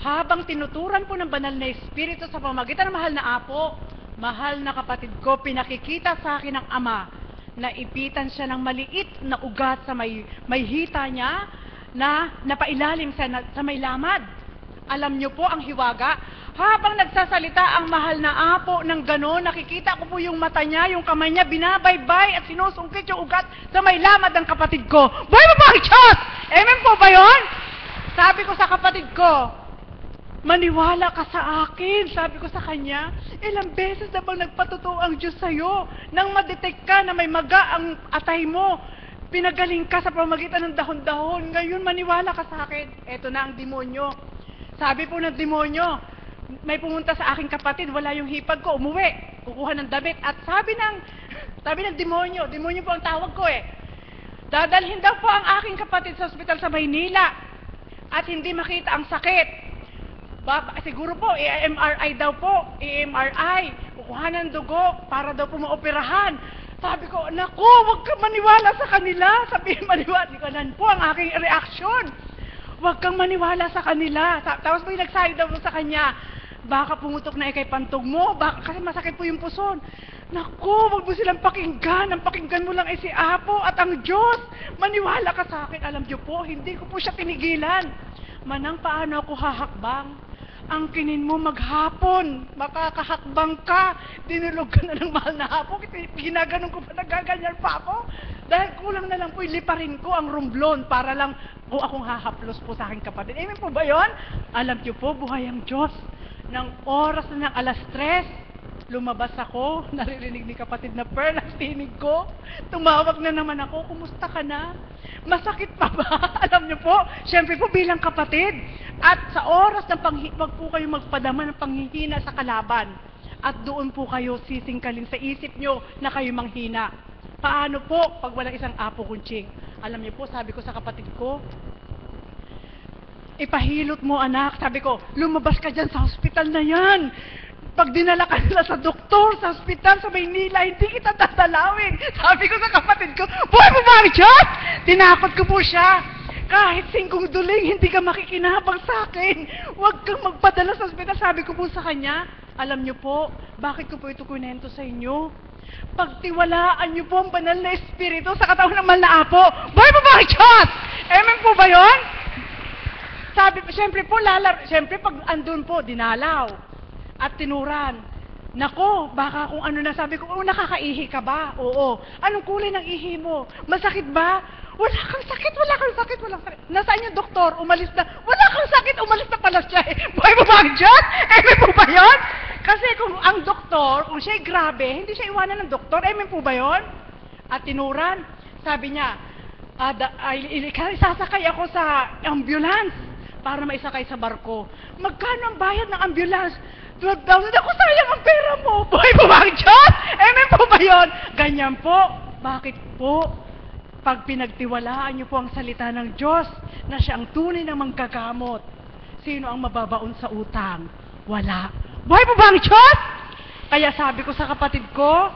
habang tinuturan po ng banal na Espiritu sa pamamagitan ng mahal na Apo, mahal na kapatid ko, pinakikita sa akin ng Ama na ipitan siya ng maliit na ugat sa may hita niya na napailalim sa may lamad. Alam niyo po ang hiwaga, habang nagsasalita ang mahal na Apo ng gano'n, nakikita ko po yung mata niya, yung kamay niya, binabaybay at sinusungkit yung ugat sa may lamad ng kapatid ko. Buhay mo ba ang Diyos? Amen po ba yun? Sabi ko sa kapatid ko, maniwala ka sa akin. Sabi ko sa kanya, ilang beses na bang nagpatotoo ang Diyos sa'yo nang madetect ka na may maga ang atay mo? Pinagaling ka sa pamagitan ng dahon-dahon. Ngayon, maniwala ka sa akin. Eto na ang demonyo. Sabi po ng demonyo, may pumunta sa aking kapatid, wala yung hipag ko, umuwi, kukuha ng damit. At sabi ng demonyo po ang tawag ko dadalhin daw po ang aking kapatid sa ospital sa Maynila at hindi makita ang sakit. Siguro po, MRI daw po, MRI, kukuha ng dugo para daw po maoperahan. Sabi ko, naku, huwag kang maniwala sa kanila. Sabihin, maniwala, di ko po ang aking reaksyon. Huwag kang maniwala sa kanila. Tapos may nagsabi daw sa kanya, baka pumutok na ikay pantog mo, kasi masakit po yung puson. Naku, wag mo silang pakinggan. Ang pakinggan mo lang ay si Apo at ang Diyos. Maniwala ka sa akin. Alam niyo po, hindi ko po siya tinigilan. Manang, paano ako hahakbang? Ang kinin mo maghapon, makakahakbang ka. Dinulog ka na ng mahal na Apo. Ginaganon ko pa, nagaganyan pa ako. Dahil kulang na lang po, iliparin ko ang rumblon para lang kung akong hahaplos po sa aking kapatid. Amen po ba yun? Alam niyo po, buhay ang Diyos. Nang oras na ng 3:00, lumabas ako, naririnig ni kapatid na Pearl ang tinig ko. Tumawag na naman ako, kumusta ka na? Masakit pa ba? Alam niyo po, syempre po bilang kapatid. At sa oras ng wag po kayo magpadama ng panghihina sa kalaban. At doon po kayo sisingkalin sa isip niyo na kayo manghina. Paano po pag walang isang Apo kunching? Alam niyo po, sabi ko sa kapatid ko, ipahilot mo anak. Sabi ko, lumabas ka dyan sa hospital na yan. Pag dinala ka nila sa doktor, sa hospital, sa Maynila, hindi kita tatalawin. Sabi ko sa kapatid ko, buhay mo ba ang Diyos? Tinakot ko po siya. Kahit 5 duling, hindi ka makikinabang sa akin. Huwag kang magpadala sa hospital. Sabi ko po sa kanya, alam niyo po, bakit ko po ito kunento sa inyo? Pagtiwalaan niyo po ang banal na Espiritu sa katawan ng mahal na Apo. Buhay mo ba ang Diyos? Amen po ba yun? Sabi, siyempre po, siyempre pag andun po, dinalaw at tinuran. Nako, baka kung ano na sabi ko, nakakaihi ka ba? Oo. Anong kulay ng ihi mo? Masakit ba? Wala kang sakit, wala kang sakit, wala kang sakit. Nasaan yung doktor? Umalis na. Wala kang sakit, umalis na pala siya. Buhay mo ba ang Diyos? Amen po ba yun? Kasi kung ang doktor, kung siya'y grabe, hindi siya iwanan ng doktor. Amen po ba yun? At tinuran, sabi niya, sasakay ako sa ambulance para maisakay sa barko. Magkano ang bayad ng ambulance? 12,000. Ako, sayang ang pera mo. Buhay mo ba ang Diyos? Amen po ba yun? Ganyan po. Bakit po? Pag pinagtiwalaan niyo po ang salita ng Diyos na siya ang tunay na manggagamot, sino ang mababaon sa utang? Wala. Buhay mo ba ang Diyos? Kaya sabi ko sa kapatid ko,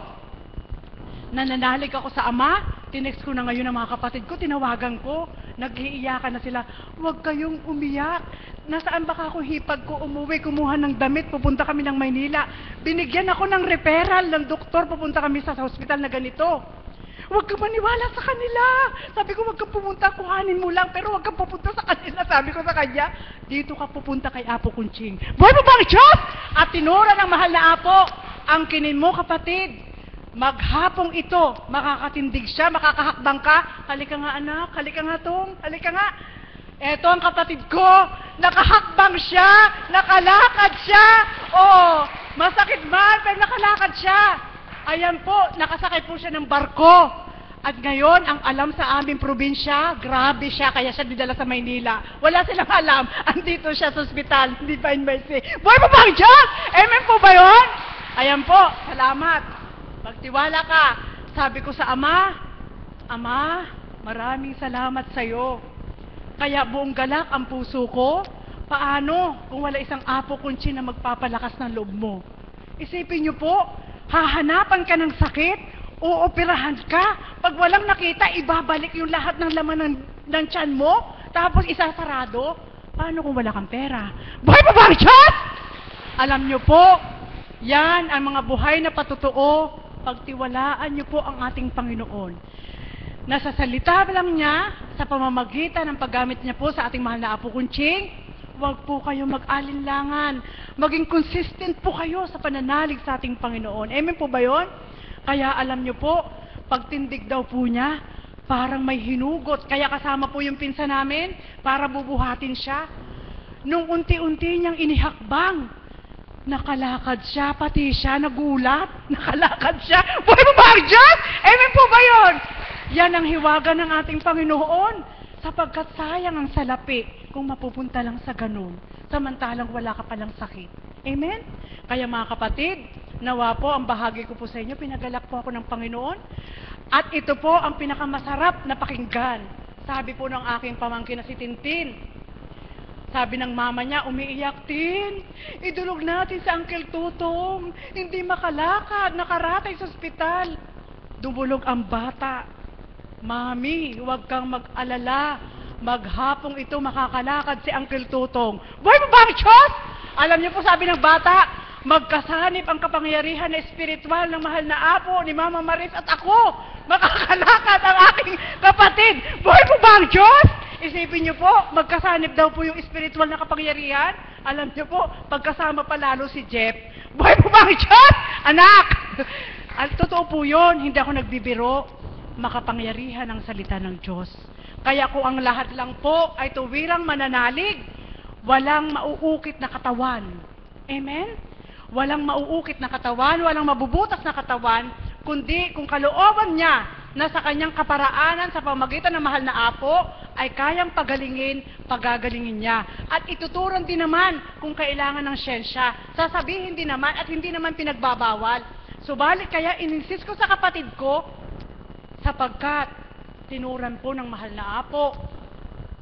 nananalig ako sa Ama, tinext ko na ngayon ang mga kapatid ko, tinawagan ko, nag-iiyakan na sila, huwag kayong umiyak. Nasaan baka ako hipag ko, umuwi, kumuha ng damit, pupunta kami ng Maynila. Binigyan ako ng referral ng doktor, pupunta kami sa hospital na ganito. Huwag kang maniwala sa kanila. Sabi ko, huwag kang pumunta, kuhanin mo lang, pero huwag kang pupunta sa kanila. Sabi ko sa kanya, dito ka pupunta kay Apo Kunching. Buhay po ba ang Diyos? At tinura ng mahal na Apo, ang kinin mo kapatid, maghapong ito, makakatindig siya, makakahakbang ka. Halika nga anak, halika nga tong, halika nga. Eto ang kapatid ko, nakahakbang siya, nakalakad siya. Oh, masakit man, pero nakalakad siya. Ayan po, nakasakay po siya ng barko. At ngayon, ang alam sa aming probinsya, grabe siya, kaya siya didala sa Maynila. Wala silang alam, andito siya sa ospital, Divine Mercy. Buhay po ba ang Diyos? Amen po ba yun? Ayan po, salamat. Magtiwala ka. Sabi ko sa Ama, Ama, maraming salamat sa iyo. Kaya buong galak ang puso ko. Paano kung wala isang Apo Kunching na magpapalakas ng loob mo? Isipin niyo po, hahanapan ka ng sakit, uoperahan ka, pag walang nakita, ibabalik yung lahat ng laman ng tiyan mo, tapos isasarado. Paano kung wala kang pera? Buhay pa ba ang Diyos? Alam niyo po, yan ang mga buhay na patotoo. Pagtiwalaan niyo po ang ating Panginoon. Nasa salita lang niya, sa pamamagitan ng paggamit niya po sa ating mahal na Apo Kunching, huwag po kayo mag-alinlangan. Maging consistent po kayo sa pananalig sa ating Panginoon. Amen po ba yun? Kaya alam niyo po, pagtindig daw po niya, parang may hinugot. Kaya kasama po yung pinsan namin para bubuhatin siya. Nung unti-unti niyang inihakbang, nakalakad siya, pati siya nagulat. Nakalakad siya. Buhay mo ba ang Diyos? Amen po ba yun? Yan ang hiwaga ng ating Panginoon. Sapagkat sayang ang salapi kung mapupunta lang sa ganun. Samantalang wala ka palang sakit. Amen? Kaya mga kapatid, nawa po ang bahagi ko po sa inyo, pinagalak po ako ng Panginoon. At ito po ang pinakamasarap na pakinggan. Sabi po ng aking pamangkin na si Tintin, sabi ng mama niya, umiiyak, Tin, idulog natin sa Uncle Tutong, hindi makalakad, nakaratay sa ospital. Dumulog ang bata. Mami, huwag kang mag-alala, maghapong ito makakalakad si Uncle Tutong. Buhay mo ba ang Diyos? Alam niyo po, sabi ng bata, magkasanib ang kapangyarihan na espiritual ng mahal na Apo ni Mama Maris at ako. Makakalakad ang aking kapatid. Buhay po ba ang Diyos? Isipin niyo po, magkasanib daw po yung espiritual na kapangyarihan. Alam niyo po, pagkasama pa lalo si Jeff. Buhay po ba ang Diyos? Anak! At totoo po yun, hindi ako nagbibiro. Makapangyarihan ang salita ng Diyos. Kaya kung ang lahat lang po ay tuwirang mananalig, walang mauukit na katawan. Amen? Walang mauukit na katawan, walang mabubutas na katawan, kundi kung kalooban niya na sa kanyang kaparaanan sa pamamagitan ng mahal na Apo ay kayang pagalingin, pagagalingin niya. At ituturon din naman kung kailangan ng siyensya. Sasabihin din naman at hindi naman pinagbabawal. Subalit kaya ininsist ko sa kapatid ko, sapagkat tinuran po ng mahal na Apo,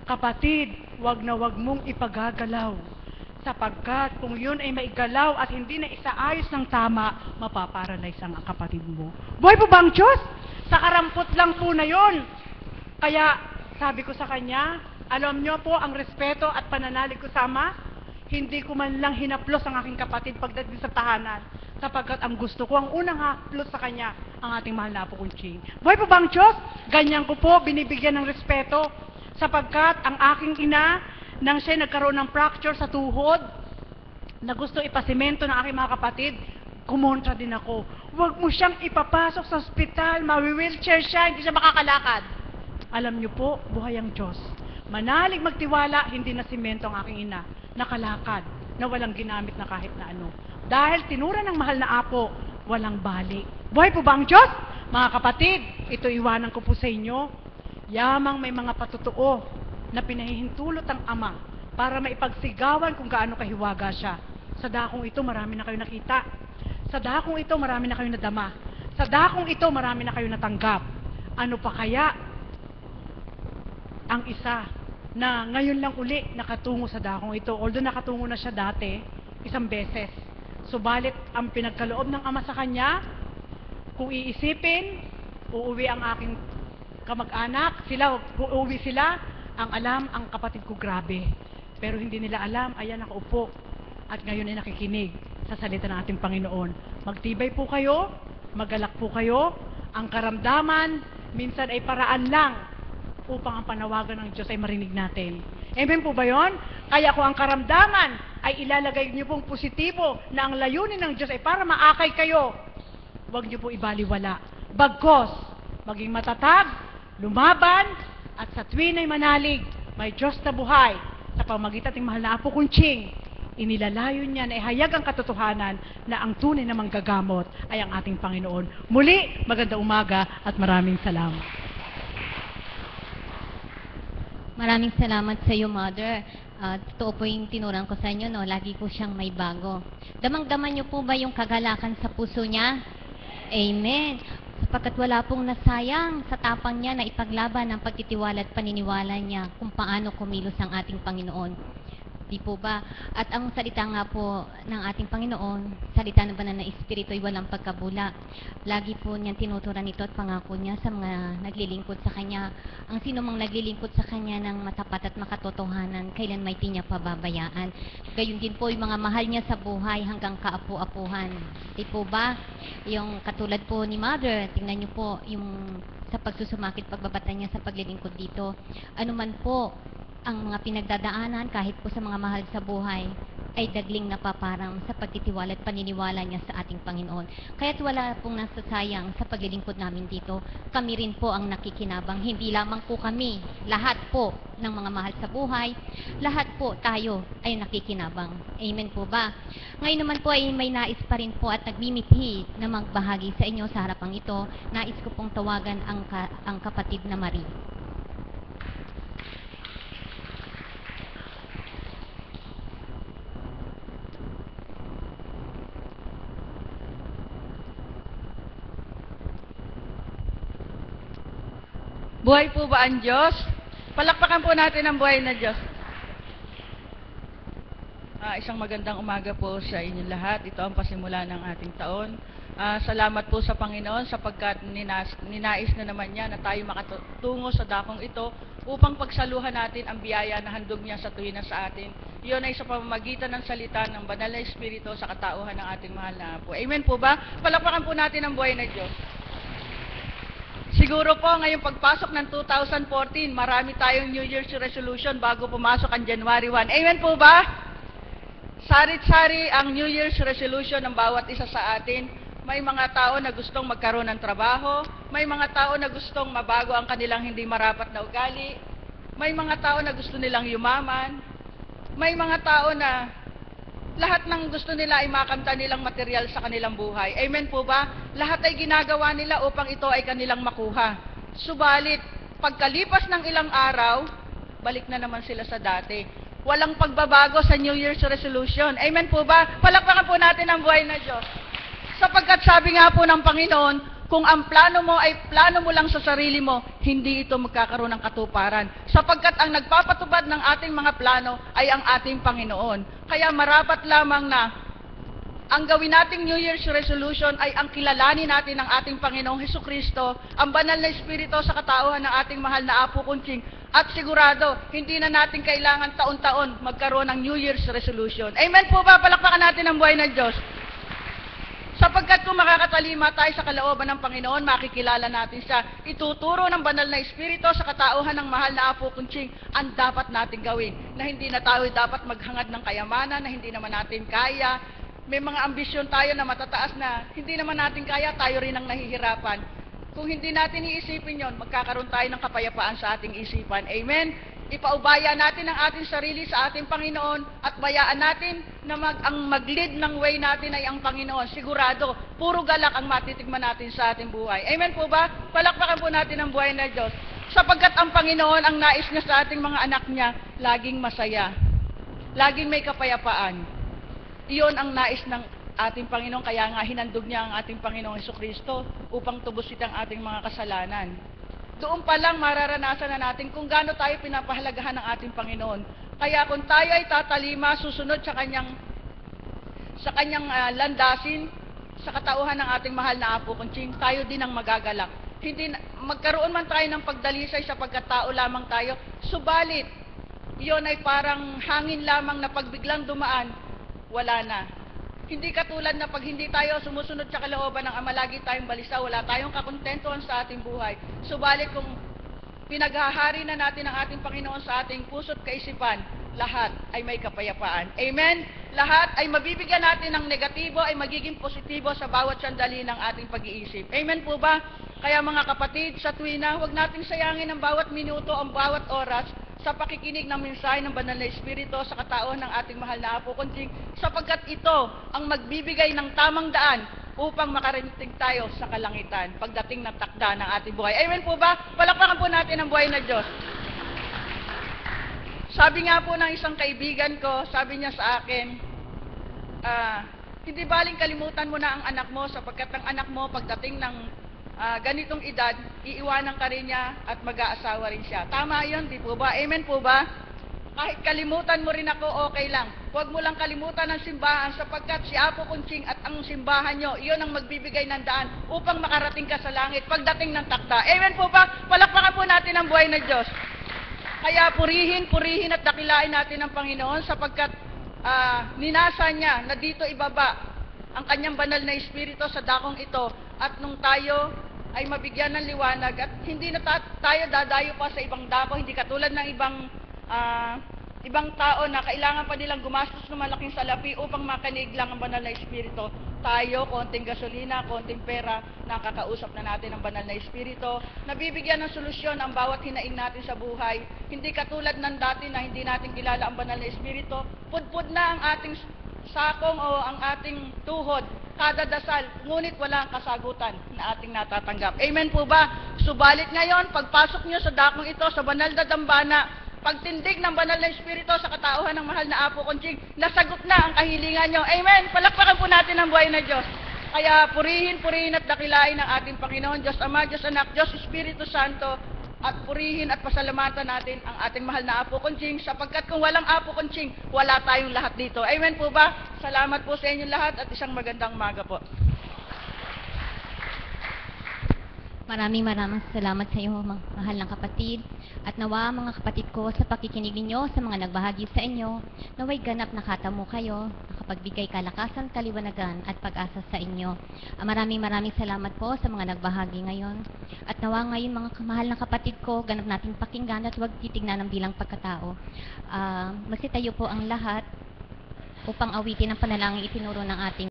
kapatid, wag na wag mong ipagagalaw. Sapagkat kung yun ay maigalaw at hindi na isaayos ng tama, mapaparalyze ang kapatid mo. Buhay po ba ang Diyos? Sa karampot lang po na yun. Kaya sabi ko sa kanya, alam niyo po ang respeto at pananalig ko sa Ama, hindi ko man lang hinaplos ang aking kapatid pagdating sa tahanan. Sapagkat ang gusto ko, ang unang haplos sa kanya, ang ating mahal na Apo Kunching. Buhay po ba ang Diyos? Ganyan ko po, binibigyan ng respeto. Sapagkat ang aking ina, nang siya nagkaroon ng fracture sa tuhod, na gusto ipasimento ng aking mga kapatid, kumontra din ako. Huwag mo siyang ipapasok sa ospital, mawi-wheelchair siya, hindi siya makakalakad. Alam niyo po, buhay ang Diyos. Manalig magtiwala, hindi na simento ang aking ina. Nakalakad, na walang ginamit na kahit na ano. Dahil tinura ng mahal na Apo, walang balik. Buhay po ba ang Diyos? Mga kapatid, ito iwanan ko po sa inyo. Yamang may mga patotoo na pinahihintulot ang Ama para maipagsigawan kung gaano kahiwaga siya. Sa dakong ito, marami na kayo nakita. Sa dakong ito, marami na kayo nadama. Sa dakong ito, marami na kayo natanggap. Ano pa kaya ang isa na ngayon lang uli nakatungo sa dakong ito? Although nakatungo na siya dati, isang beses. Subalit, ang pinagkaloob ng Ama sa kanya, kung iisipin, uuwi ang aking kamag-anak, uuwi sila, ang alam, ang kapatid ko grabe. Pero hindi nila alam, ayan nakaupo. At ngayon ay nakikinig sa salita ng ating Panginoon. Magtibay po kayo, magalak po kayo. Ang karamdaman, minsan ay paraan lang upang ang panawagan ng Diyos ay marinig natin. Amen po ba yun? Kaya kung ang karamdaman ay ilalagay niyo pong positibo na ang layunin ng Diyos ay para maakay kayo, huwag niyo po ibaliwala. Bagkos, maging matatag, lumaban, at sa tuwin ay manalig, may Diyos na buhay sa pamagitan ng mahal na Apo Kunching. Inilalayo niya na ihayag ang katotohanan na ang tunay na manggagamot ay ang ating Panginoon. Muli, magandang umaga at maraming salamat. Maraming salamat sa iyo, Mother. Totoo po yung tinuran ko sa inyo, no? Lagi po siyang may bago. Damang-daman niyo po ba yung kagalakan sa puso niya? Amen. Sapagkat wala pong nasayang sa tapang niya na ipaglaban ang pagtitiwala at paniniwala niya kung paano kumilos ang ating Panginoon. Di po ba? At ang salita nga po ng ating Panginoon, salita ng banal na Espiritu ay walang pagkabula. Lagi po niyang tinuturan ito at pangako niya sa mga naglilingkod sa Kanya. Ang sino mang naglilingkod sa Kanya ng matapat at makatotohanan, kailan may di niya pababayaan. Gayun din po yung mga mahal niya sa buhay hanggang kaapu-apuhan. Di po ba? Yung katulad po ni Mother, tingnan niyo po yung sa pagsusumakit, pagbabata niya sa paglilingkod dito. Ano man po ang mga pinagdadaanan, kahit po sa mga mahal sa buhay, ay dagling napaparang sa pagtitiwala at paniniwala niya sa ating Panginoon. Kaya't wala pong nasasayang sa paglilingkod namin dito. Kami rin po ang nakikinabang. Hindi lamang po kami, lahat po ng mga mahal sa buhay, lahat po tayo ay nakikinabang. Amen po ba? Ngayon naman po ay may nais pa rin po at nagmimithi na magbahagi sa inyo sa harapang ito. Nais ko pong tawagan ang kapatid na Marie. Buhay po ba ang Diyos? Palakpakan po natin ang buhay na Diyos. Isang magandang umaga po sa inyong lahat. Ito ang pasimula ng ating taon. Salamat po sa Panginoon sapagkat ninais na naman niya na tayo makatungo sa dakong ito upang pagsaluhan natin ang biyaya na handog niya sa tuwina sa atin. Iyon ay sa pamamagitan ng salita ng Banal na Espiritu sa katauhan ng ating mahal na Apo. Amen po ba? Palakpakan po natin ang buhay na Diyos. Siguro po ngayong pagpasok ng 2014, marami tayong New Year's resolution bago pumasok ang January 1. Amen po ba? Sarit-sari ang New Year's resolution ng bawat isa sa atin. May mga tao na gustong magkaroon ng trabaho, may mga tao na gustong mabago ang kanilang hindi marapat na ugali, may mga tao na gusto nilang yumaman, may mga tao na lahat ng gusto nila ay makamta nilang material sa kanilang buhay. Amen po ba? Lahat ay ginagawa nila upang ito ay kanilang makuha. Subalit, pagkalipas ng ilang araw, balik na naman sila sa dati. Walang pagbabago sa New Year's resolution. Amen po ba? Palakpakan po natin ang buhay na Diyos. Sapagkat sabi nga po ng Panginoon, kung ang plano mo ay plano mo lang sa sarili mo, hindi ito magkakaroon ng katuparan. Sapagkat ang nagpapatupad ng ating mga plano ay ang ating Panginoon. Kaya marapat lamang na ang gawin nating New Year's resolution ay ang kilalanin natin ng ating Panginoong Hesukristo, ang banal na Espiritu sa katauhan ng ating mahal na Apo Kunching, at sigurado, hindi na natin kailangan taon-taon magkaroon ng New Year's resolution. Amen po ba? Palakpakan natin ang buhay ng Diyos. Sapagkat kung makakatalima tayo sa kalooban ng Panginoon, makikilala natin siya. Ituturo ng banal na Espiritu sa katauhan ng mahal na Apo Kunching ang dapat natin gawin. Na hindi na tayo dapat maghangad ng kayamanan, na hindi naman natin kaya. May mga ambisyon tayo na matataas na hindi naman natin kaya, tayo rin ang nahihirapan. Kung hindi natin iisipin yon, magkakaroon tayo ng kapayapaan sa ating isipan. Amen? Ipaubaya natin ang ating sarili sa ating Panginoon at bayaan natin na ang mag-lead ng way natin ay ang Panginoon. Sigurado, puro galak ang matitigman natin sa ating buhay. Amen po ba? Palakpakan po natin ang buhay na Diyos. Sapagkat ang Panginoon, ang nais niya sa ating mga anak niya, laging masaya. Laging may kapayapaan. Iyon ang nais ng ating Panginoon, kaya nga hinandog niya ang ating Panginoong Hesukristo upang tubusin ang ating mga kasalanan. Doon pa lang mararanasan na natin kung gaano tayo pinapahalagahan ng ating Panginoon. Kaya kung tayo ay tatalima, susunod sa kanyang landasin, sa katauhan ng ating mahal na Apo Kunching, tayo din ang magagalak. Hindi magkaroon man tayo ng pagdalisay sapagkat tao lamang tayo, subalit iyon ay parang hangin lamang na pagbiglang dumaan, wala na. Hindi katulad na pag hindi tayo sumusunod sa kalooban ng Ama, lagi tayong balisa, wala tayong kakontentuhan sa ating buhay. Subalit kung pinaghahari na natin ang ating Panginoon sa ating puso't kaisipan, lahat ay may kapayapaan. Amen? Lahat ay mabibigyan natin ng negatibo, ay magiging positibo sa bawat sandali ng ating pag-iisip. Amen po ba? Kaya mga kapatid, sa tuwina, huwag nating sayangin ang bawat minuto, ang bawat oras sa pakikinig ng mensahe ng Banal na Espiritu sa katauhan ng ating mahal na Apo Kunching, sapagkat ito ang magbibigay ng tamang daan upang makarating tayo sa kalangitan pagdating ng takda ng ating buhay. Amen po ba? Palakpakan po natin ang buhay na Diyos. Sabi nga po ng isang kaibigan ko, sabi niya sa akin, hindi baling kalimutan mo na ang anak mo sapagkat ang anak mo pagdating ng ganitong edad, iiwanan ka rin niya at mag-aasawa rin siya. Tama yun, di po ba? Amen po ba? Kahit kalimutan mo rin ako, okay lang. Huwag mo lang kalimutan ang simbahan sapagkat si Apo Kunching at ang simbahan nyo, iyon ang magbibigay ng daan upang makarating ka sa langit pagdating ng takda. Amen po ba? Palakpakan po natin ang buhay na Diyos. Kaya purihin at dakilain natin ang Panginoon sapagkat ninasa niya na dito ibaba ang kanyang banal na espiritu sa dakong ito at nung tayo ay mabigyan ng liwanag at hindi na tayo dadayo pa sa ibang dako, hindi katulad ng ibang tao na kailangan pa nilang gumastos ng malaking salapi upang makanig lang ang banal na espiritu. Tayo, konting gasolina, konting pera, nakakausap na natin ang banal na espiritu. Nabibigyan ng solusyon ang bawat hinaing natin sa buhay. Hindi katulad ng dati na hindi natin kilala ang banal na espiritu. Pudpud na ang ating sakong o ang ating tuhod, kada dasal, ngunit walang kasagutan na ating natatanggap. Amen po ba? Subalit ngayon, pagpasok nyo sa dakong ito, sa banal na dambana, pagtindig ng banal na espiritu sa katauhan ng mahal na Apo Kunching, nasagot na ang kahilingan nyo. Amen! Palakpakan po natin ang buhay na Diyos. Kaya purihin at dakilain ang ating Panginoon, Diyos Ama, Diyos Anak, Diyos Espiritu Santo, at purihin at pasalamatan natin ang ating mahal na Apo Kunching, sapagkat kung walang Apo Kunching, wala tayong lahat dito. Amen po ba? Salamat po sa inyong lahat at isang magandang umaga po. Maraming salamat sa iyo, mahal ng kapatid. At nawa mga kapatid ko, sa pakikinig ninyo, sa mga nagbahagi sa inyo, naway ganap nakatamo kayo, nakapagbigay kalakasan, kaliwanagan at pag-asa sa inyo. Maraming salamat po sa mga nagbahagi ngayon. At nawa ngayon mga mahal ng kapatid ko, ganap nating pakinggan at huwag titignan ng bilang pagkatao. Magsitayo po ang lahat upang awitin ang panalangin itinuro ng ating